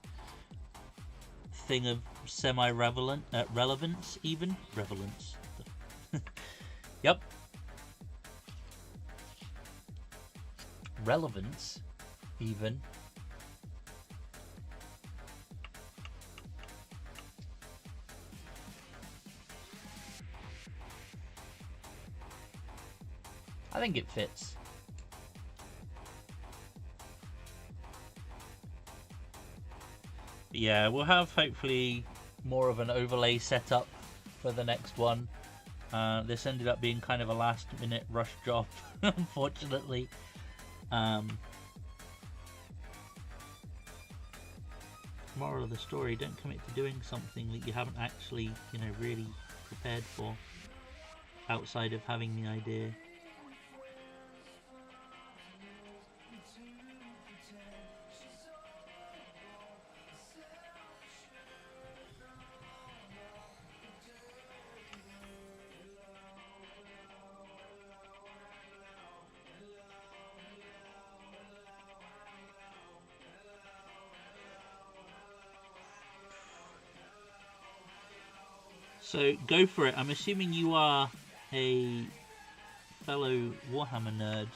thing of relevance even. Relevance. Yep. Relevance even. I think it fits. Yeah, we'll have hopefully more of an overlay setup for the next one. This ended up being kind of a last minute rush job, unfortunately. Moral of the story, don't commit to doing something that you haven't actually, really prepared for outside of having the idea. So go for it. I'm assuming you are a fellow Warhammer nerd,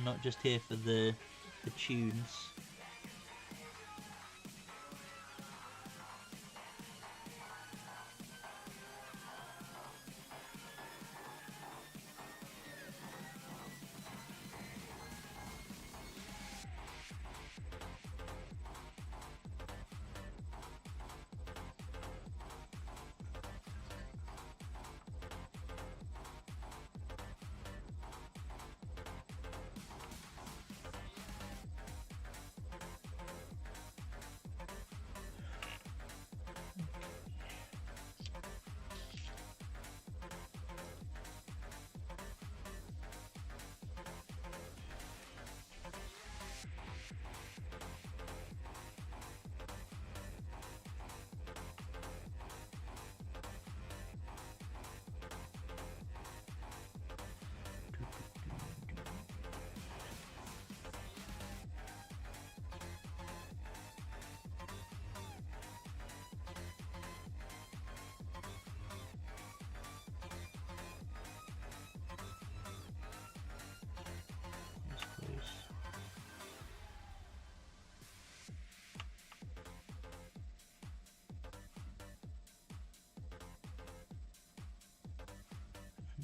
not just here for the tunes.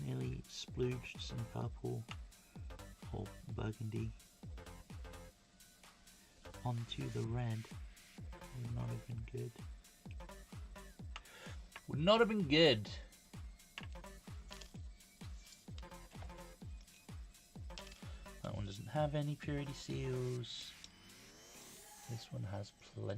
Nearly splooged some purple or burgundy onto the red. Would not have been good. Would not have been good. That one doesn't have any purity seals. This one has plenty.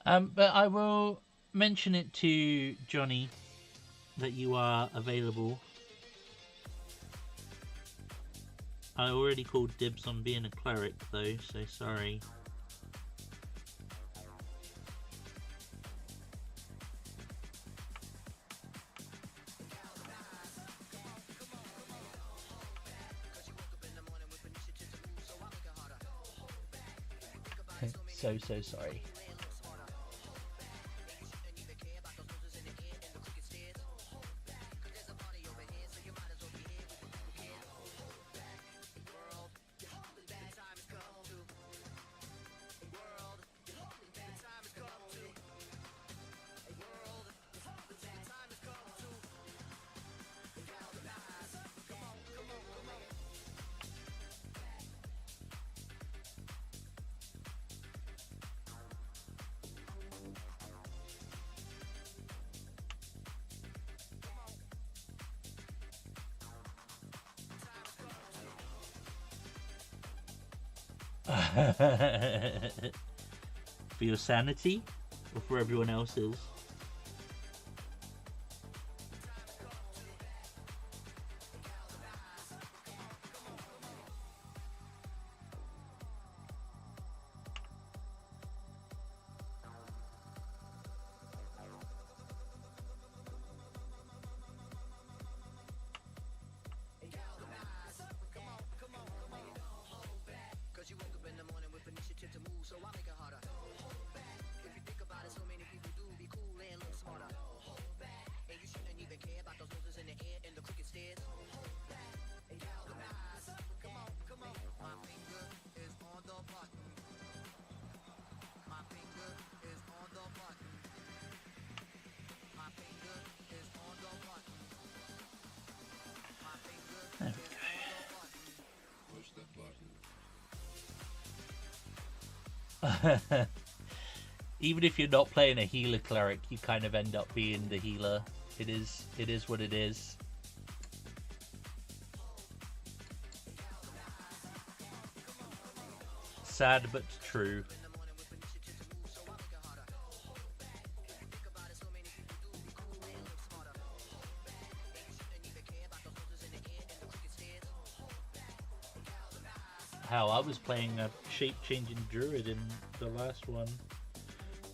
But I will mention it to Johnny that you are available. I already called dibs on being a cleric though, so sorry. So sorry. For your sanity, or for everyone else's? Even if you're not playing a healer cleric, you kind of end up being the healer. It is what it is. Sad but true. How I was playing a shape-changing druid in the last one,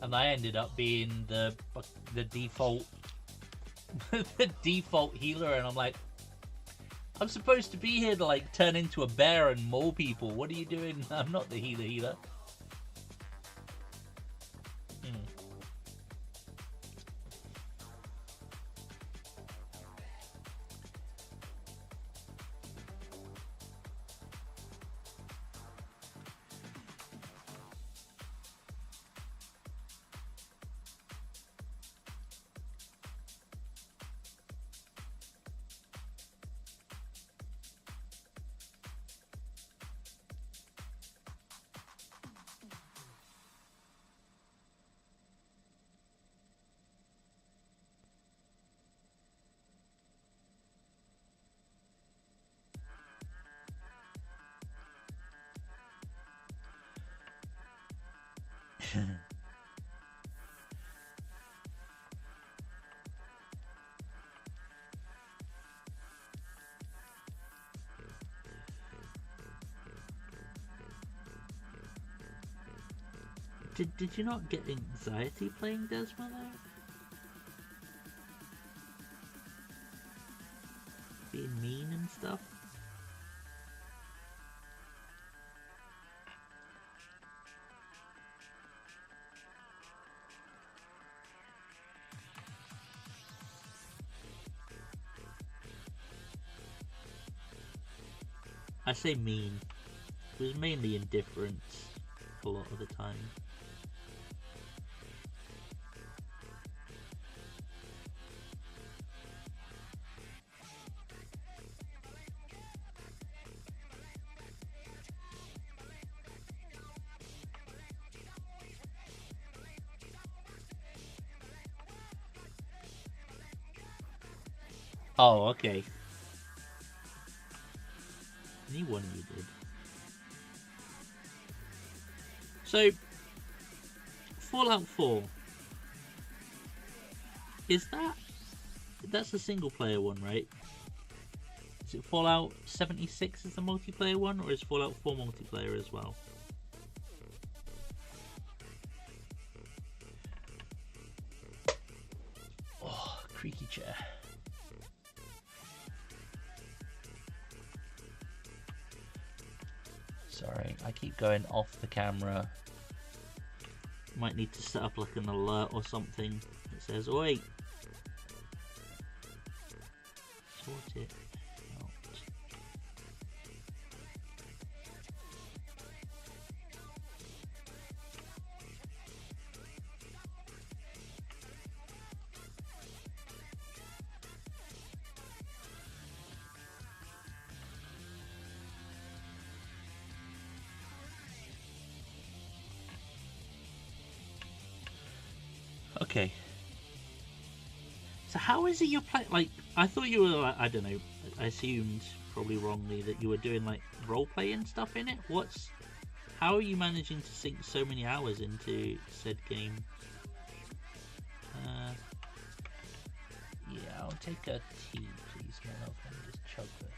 and I ended up being the default the default healer, and I'm like, I'm supposed to be here to like turn into a bear and maul people. What are you doing? I'm not the healer. Did you not get anxiety playing Desma though? Being mean and stuff? I say mean. It was mainly indifference a lot of the time. Oh, okay. Any one of you did. So, Fallout 4. Is that's the single player one, right? Is it Fallout 76 is the multiplayer one, or is Fallout 4 multiplayer as well? Oh, creaky chair. Sorry, I keep going off the camera. Might need to set up like an alert or something that says, "Oi, sort it out." Okay. So how is it you're playing? Like, I thought you were like, I don't know. I assumed probably wrongly that you were doing like role playing stuff in it. How are you managing to sink so many hours into said game? Yeah, I'll take a tea, please, my love. Let me just chug this.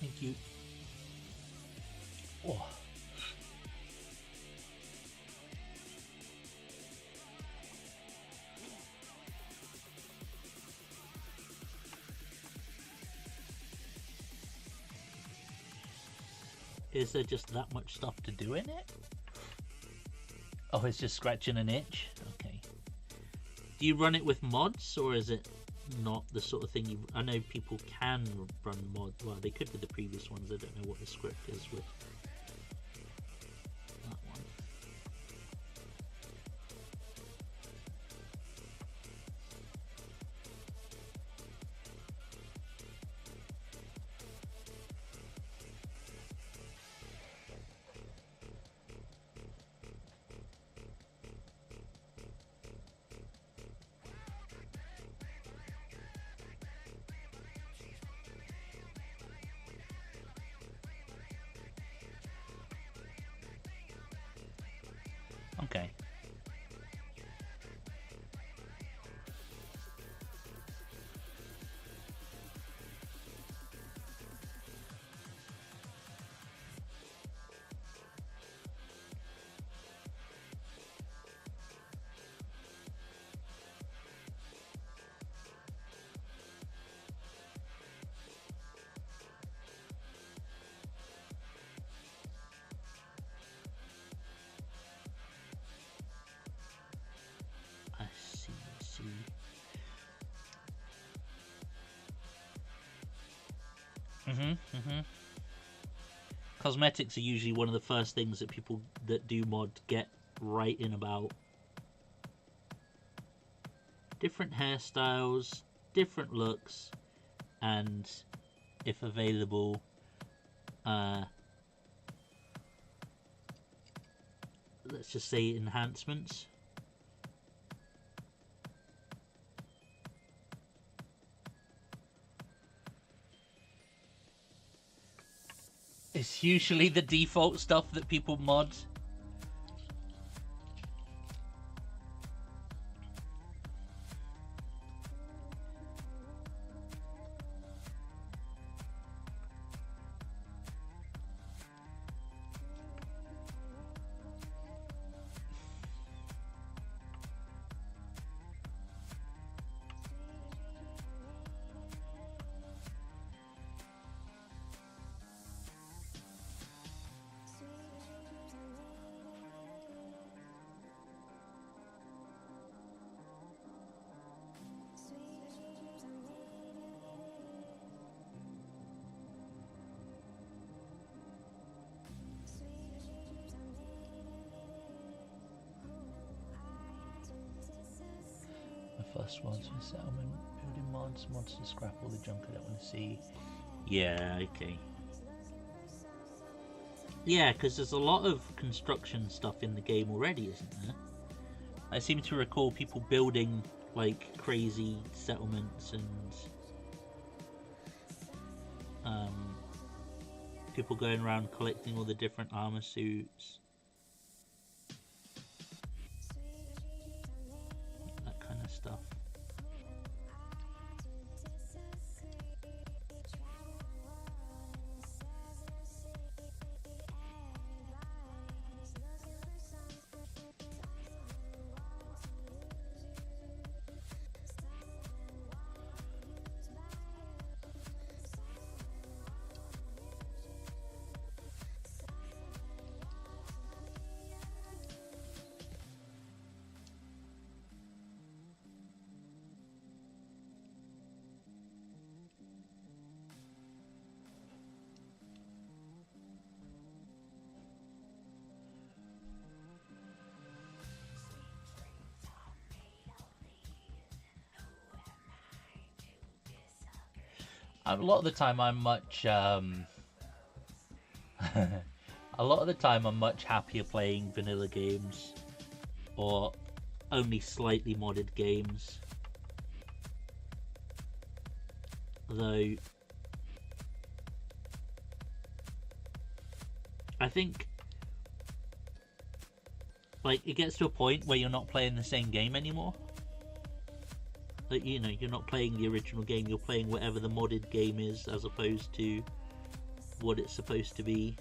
Thank you. Oh. Is there just that much stuff to do in it? Oh, it's just scratching an itch? Okay. Do you run it with mods, or is it not the sort of thing you... I know people can run mods. Well, they could with the previous ones. I don't know what the script is with that one. Okay. I see. Cosmetics are usually one of the first things that people that do mod get right in about. Different hairstyles, different looks, and if available, let's just say enhancements. It's usually the default stuff that people mod. First ones for settlement, building mods to scrap all the junk I don't want to see. Yeah, okay. Yeah, because there's a lot of construction stuff in the game already, isn't there? I seem to recall people building like crazy settlements and people going around collecting all the different armor suits, that kind of stuff. A lot of the time I'm much a lot of the time I'm much happier playing vanilla games or only slightly modded games. Though I think like it gets to a point where you're not playing the same game anymore. Like, you know, you're not playing the original game, you're playing whatever the modded game is as opposed to what it's supposed to be.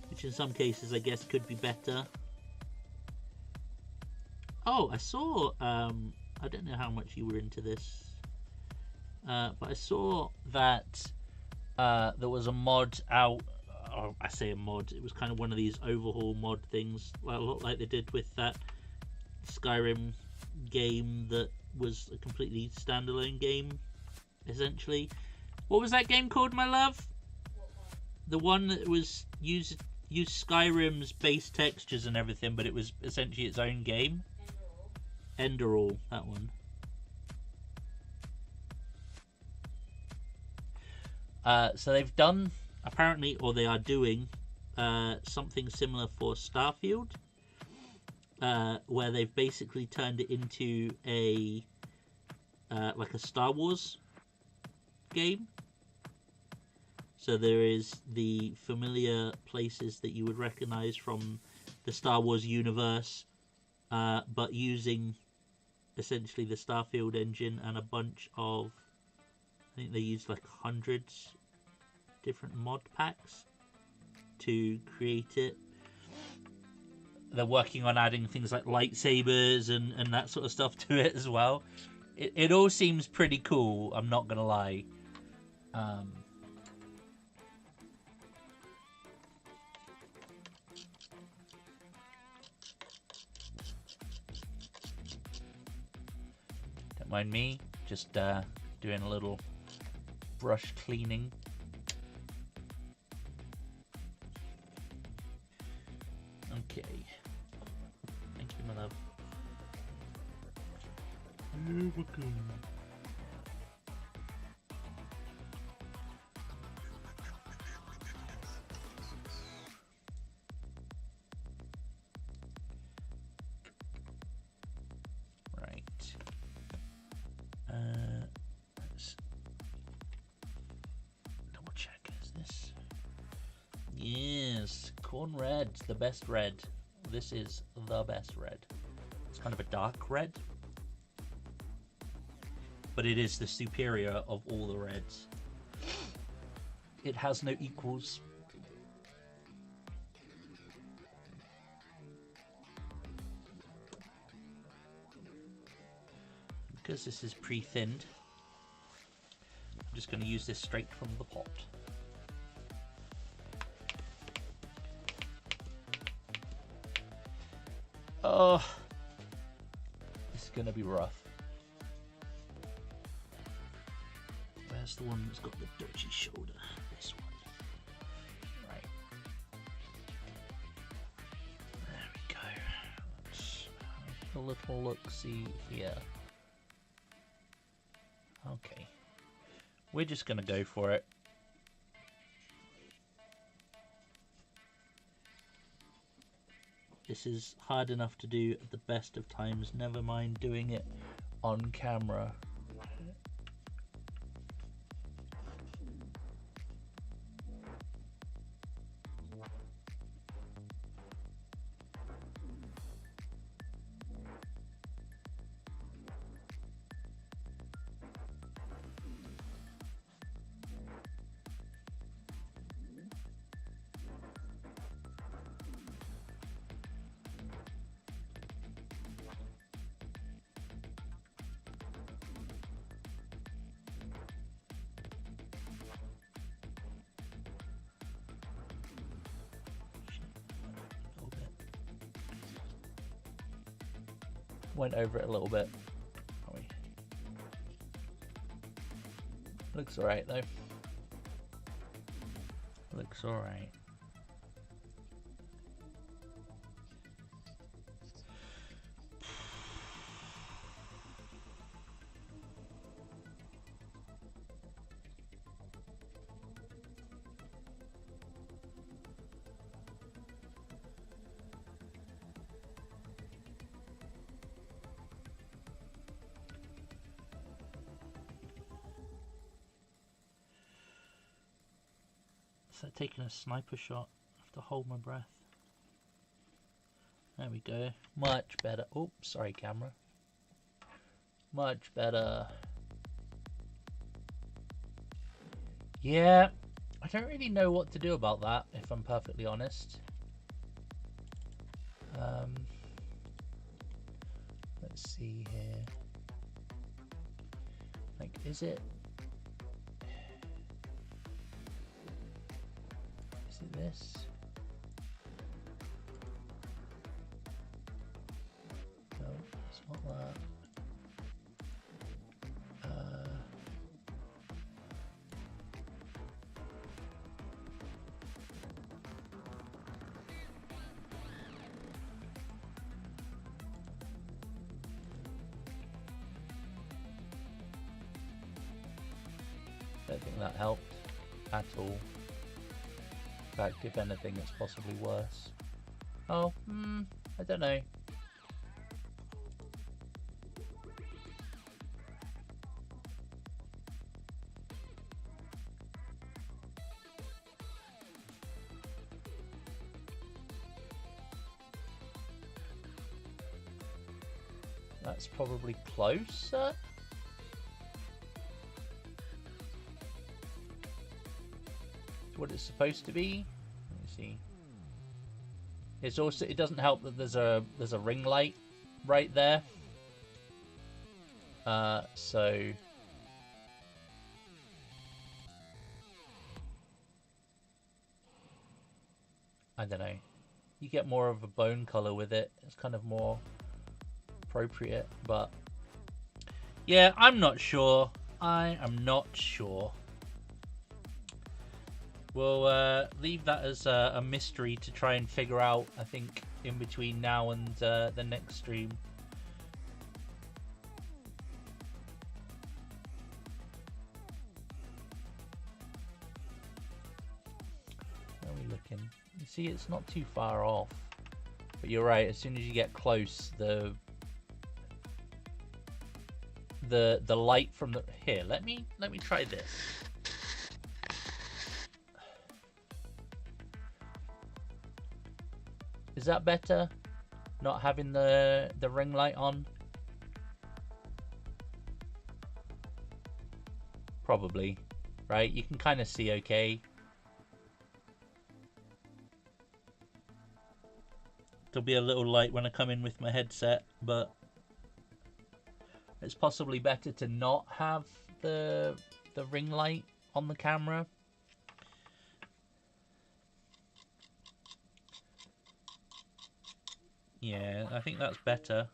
Which in some cases I guess could be better. Oh, I saw, I don't know how much you were into this, but I saw that there was a mod out, or I say a mod, it was kind of one of these overhaul mod things, a lot like they did with that Skyrim game that was a completely standalone game, essentially. What was that game called, my love? The one that was used Skyrim's base textures and everything, but it was essentially its own game. Enderall, that one. So they've done, apparently, or they are doing, something similar for Starfield. Where they've basically turned it into a like a Star Wars game. So there is the familiar places that you would recognize from the Star Wars universe, but using essentially the Starfield engine and a bunch of, I think they used like hundreds different mod packs to create it. They're working on adding things like lightsabers and that sort of stuff to it as well. It all seems pretty cool, I'm not gonna lie. Don't mind me, just doing a little brush cleaning. Okay. Thank you, my love. You're welcome. Right. Let's double check. Is this? Yes, corn red, the best red. This is the best red. It's kind of a dark red, but it is the superior of all the reds. It has no equals. Because this is pre-thinned, I'm just going to use this straight from the pot. Oh, this is going to be rough. Where's the one that's got the dodgy shoulder? This one. Right. There we go. Let's have a little look-see here. Okay. We're just going to go for it. This is hard enough to do at the best of times, never mind doing it on camera. Went over it a little bit. Looks alright though. Looks alright. So taking a sniper shot, I have to hold my breath. There we go. Much better. Oops, sorry camera. Much better. Yeah, I don't really know what to do about that, if I'm perfectly honest. Let's see here. Like, is it this? No, it's not that. Don't think that helped at all. In fact, if anything, it's possibly worse. Oh, I don't know. That's probably closer. What it's supposed to be. Let me see. It's also, it doesn't help that there's a ring light right there. So I don't know. You get more of a bone color with it. It's kind of more appropriate, but yeah, I'm not sure. I am not sure. We'll leave that as a mystery to try and figure out, I think, in between now and the next stream. Where are we looking? You see, it's not too far off. But you're right, as soon as you get close, the light from the... Here, let me try this. Is that better? Not having the ring light on? Probably, right? You can kind of see okay. There'll be a little light when I come in with my headset, but it's possibly better to not have the ring light on the camera. Yeah, I think that's better.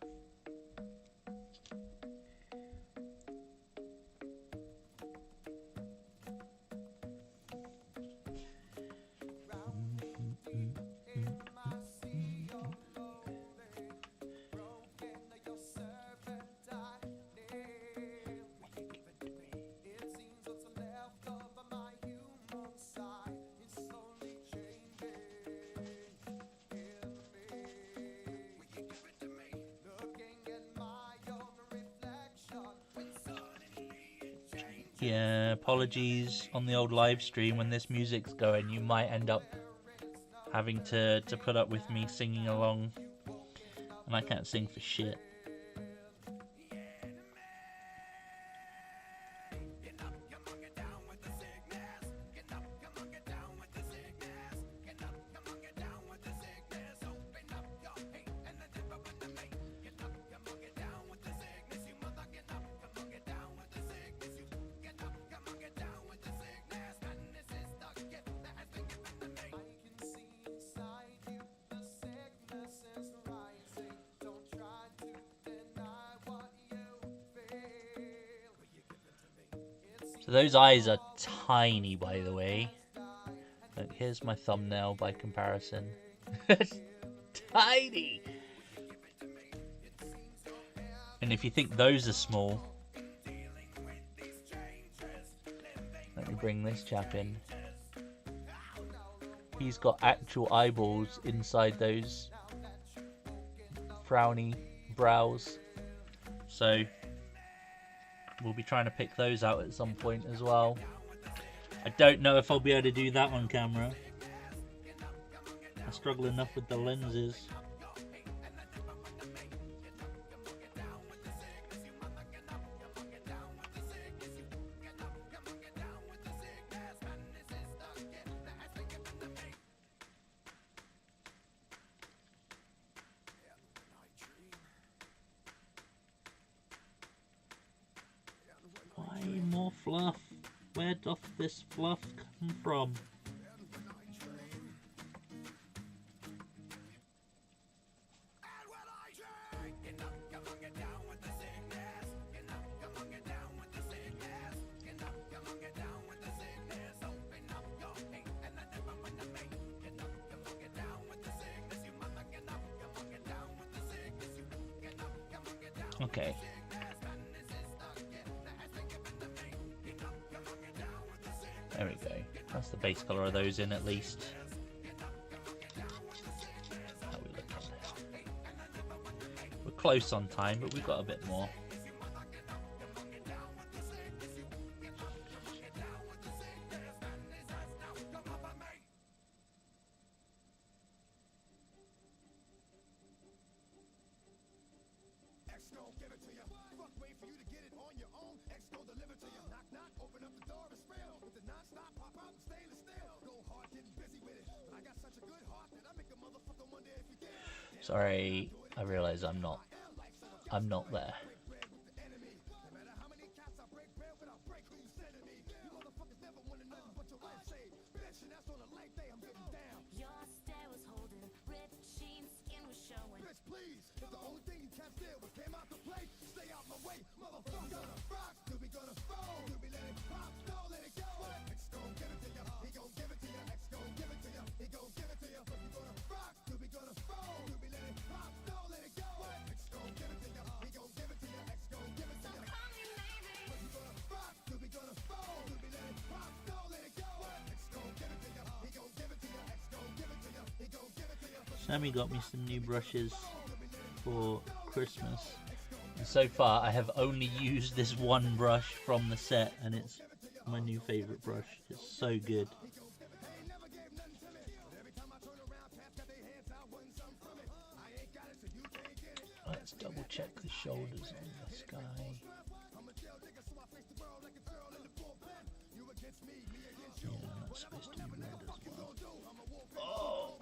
Yeah, apologies on the old live stream. When this music's going, you might end up having to put up with me singing along, and I can't sing for shit. So those eyes are tiny, by the way. Look, here's my thumbnail by comparison. Tiny! And if you think those are small, let me bring this chap in. He's got actual eyeballs inside those frowny brows. So we'll be trying to pick those out at some point as well. I don't know if I'll be able to do that on camera. I struggle enough with the lenses. Why more fluff? Where doth this fluff come from? Okay. There we go. That's the base colour of those in at least. How we looking? We're close on time, but we've got a bit more. Sorry, I realise I'm not there. Sammy got me some new brushes for Christmas, and so far I have only used this one brush from the set, and it's my new favourite brush. It's so good. Let's double check the shoulders on this guy. Yeah, that's supposed to be red as well. Oh!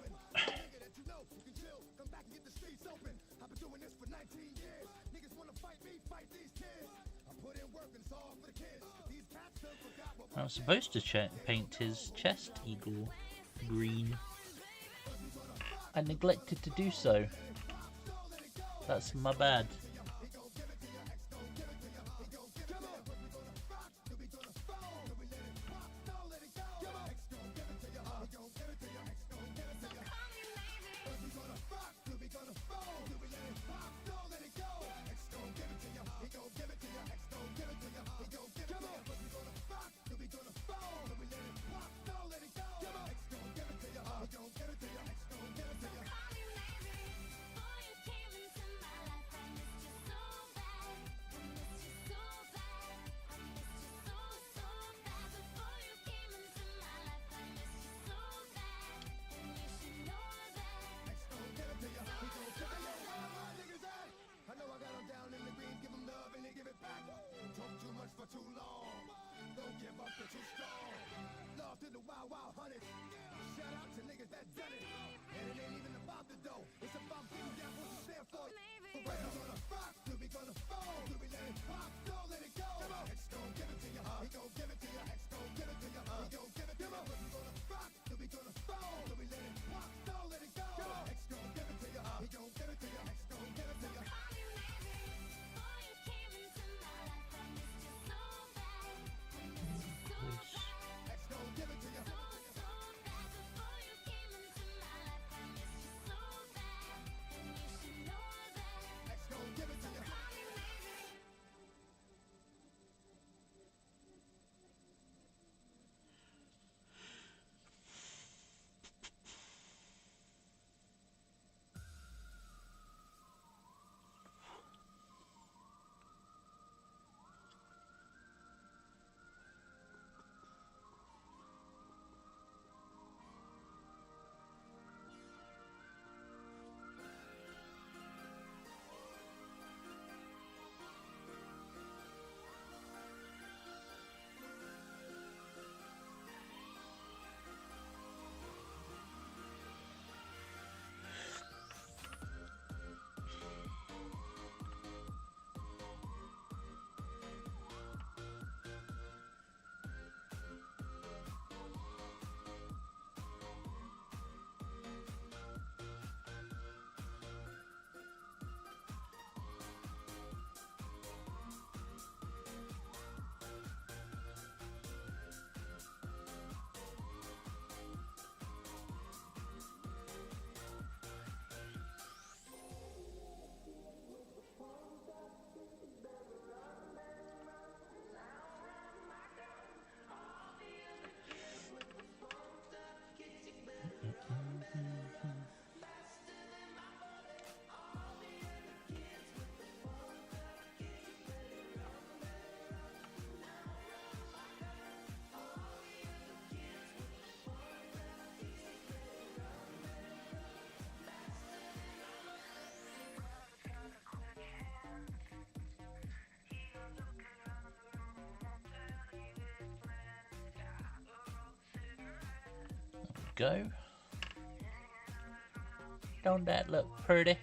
I was supposed to paint his chest eagle green. I neglected to do so. That's my bad. Go. Don't that look pretty?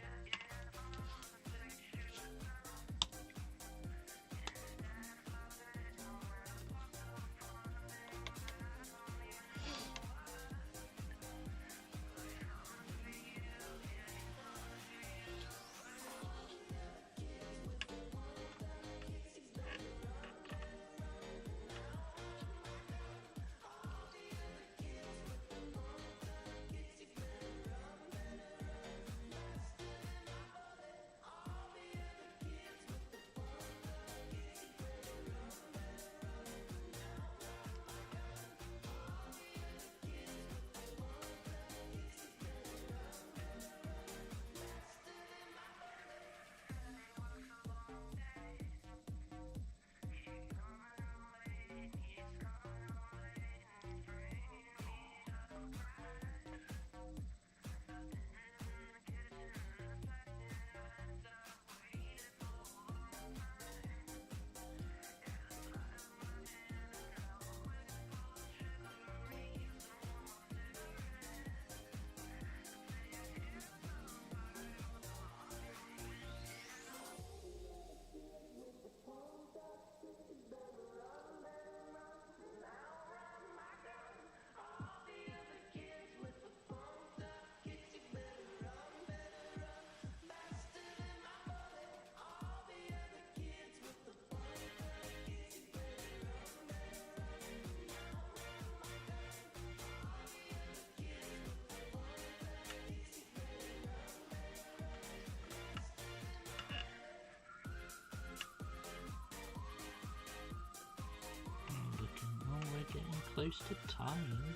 Getting close to time.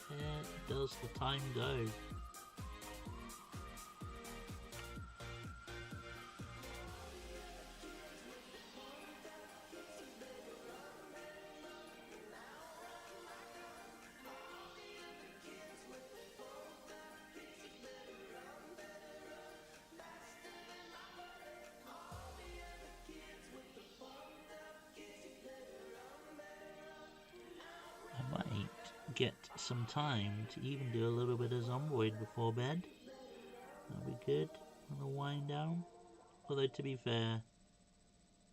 Where does the time go? get some time to even do a little bit of Zomboid before bed. That'll be good on the wind down. Although to be fair,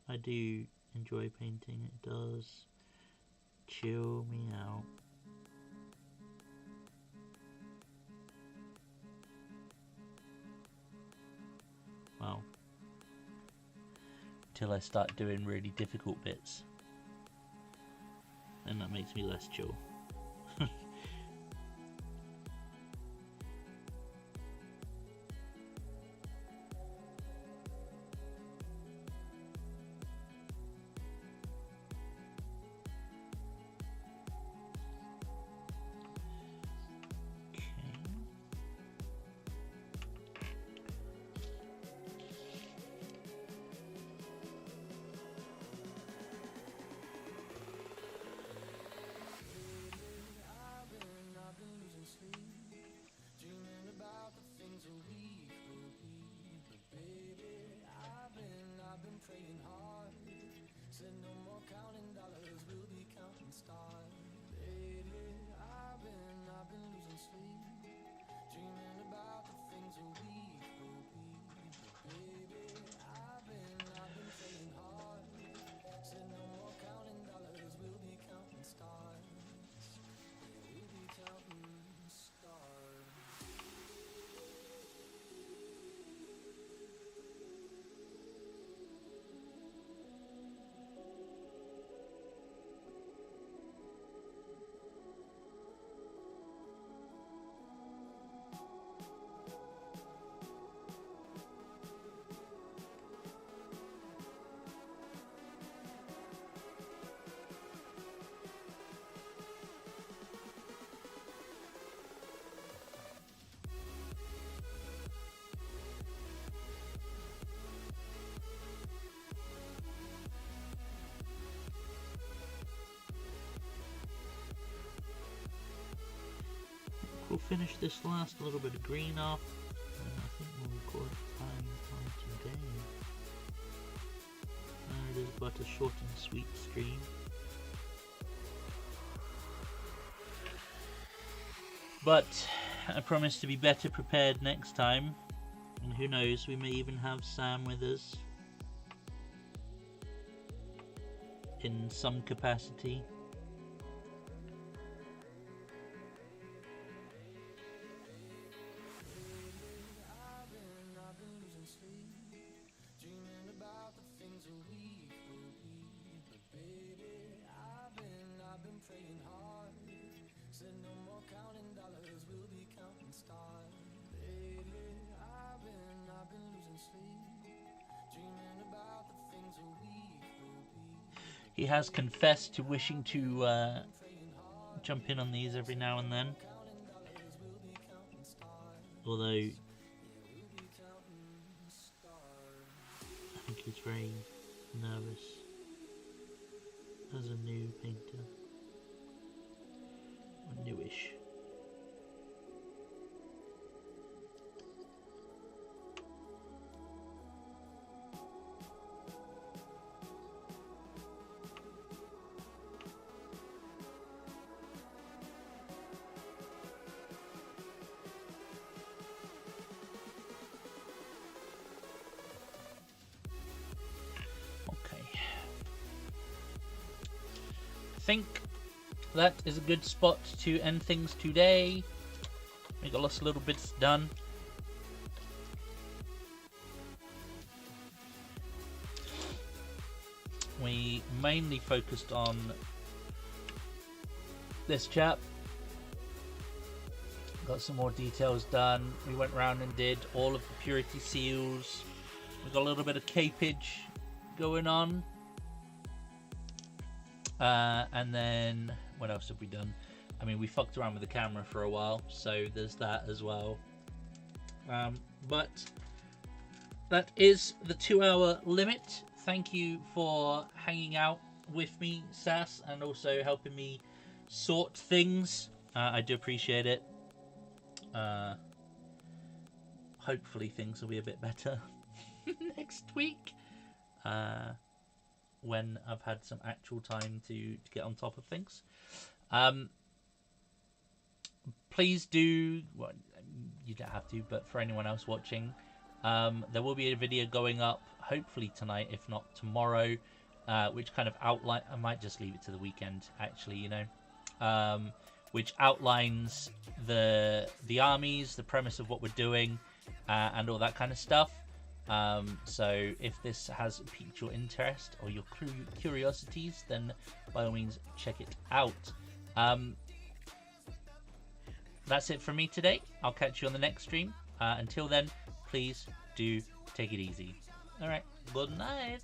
I do enjoy painting. It does chill me out. Well, till I start doing really difficult bits, then that makes me less chill. We'll finish this last little bit of green off, and I think we'll record time on today. It is but a short and sweet stream. But I promise to be better prepared next time, and who knows, we may even have Sam with us in some capacity. He has confessed to wishing to jump in on these every now and then. Although, I think he's very nervous as a new painter. Or newish. I think that is a good spot to end things today. We got lots of little bits done. We mainly focused on this chap. Got some more details done. We went around and did all of the purity seals. We got a little bit of capage going on. And then, what else have we done? I mean, we fucked around with the camera for a while, so there's that as well. But that is the 2-hour limit. Thank you for hanging out with me, Sass, and also helping me sort things. I do appreciate it. Hopefully things will be a bit better next week. When I've had some actual time to get on top of things. please do. Well, you don't have to, but for anyone else watching, there will be a video going up hopefully tonight, if not tomorrow, which kind of outline. I might just leave it to the weekend, actually. You know, which outlines the armies, the premise of what we're doing, and all that kind of stuff. So if this has piqued your interest or your curiosities, then by all means check it out. That's it from me today. I'll catch you on the next stream. Until then, please do take it easy. All right, good night.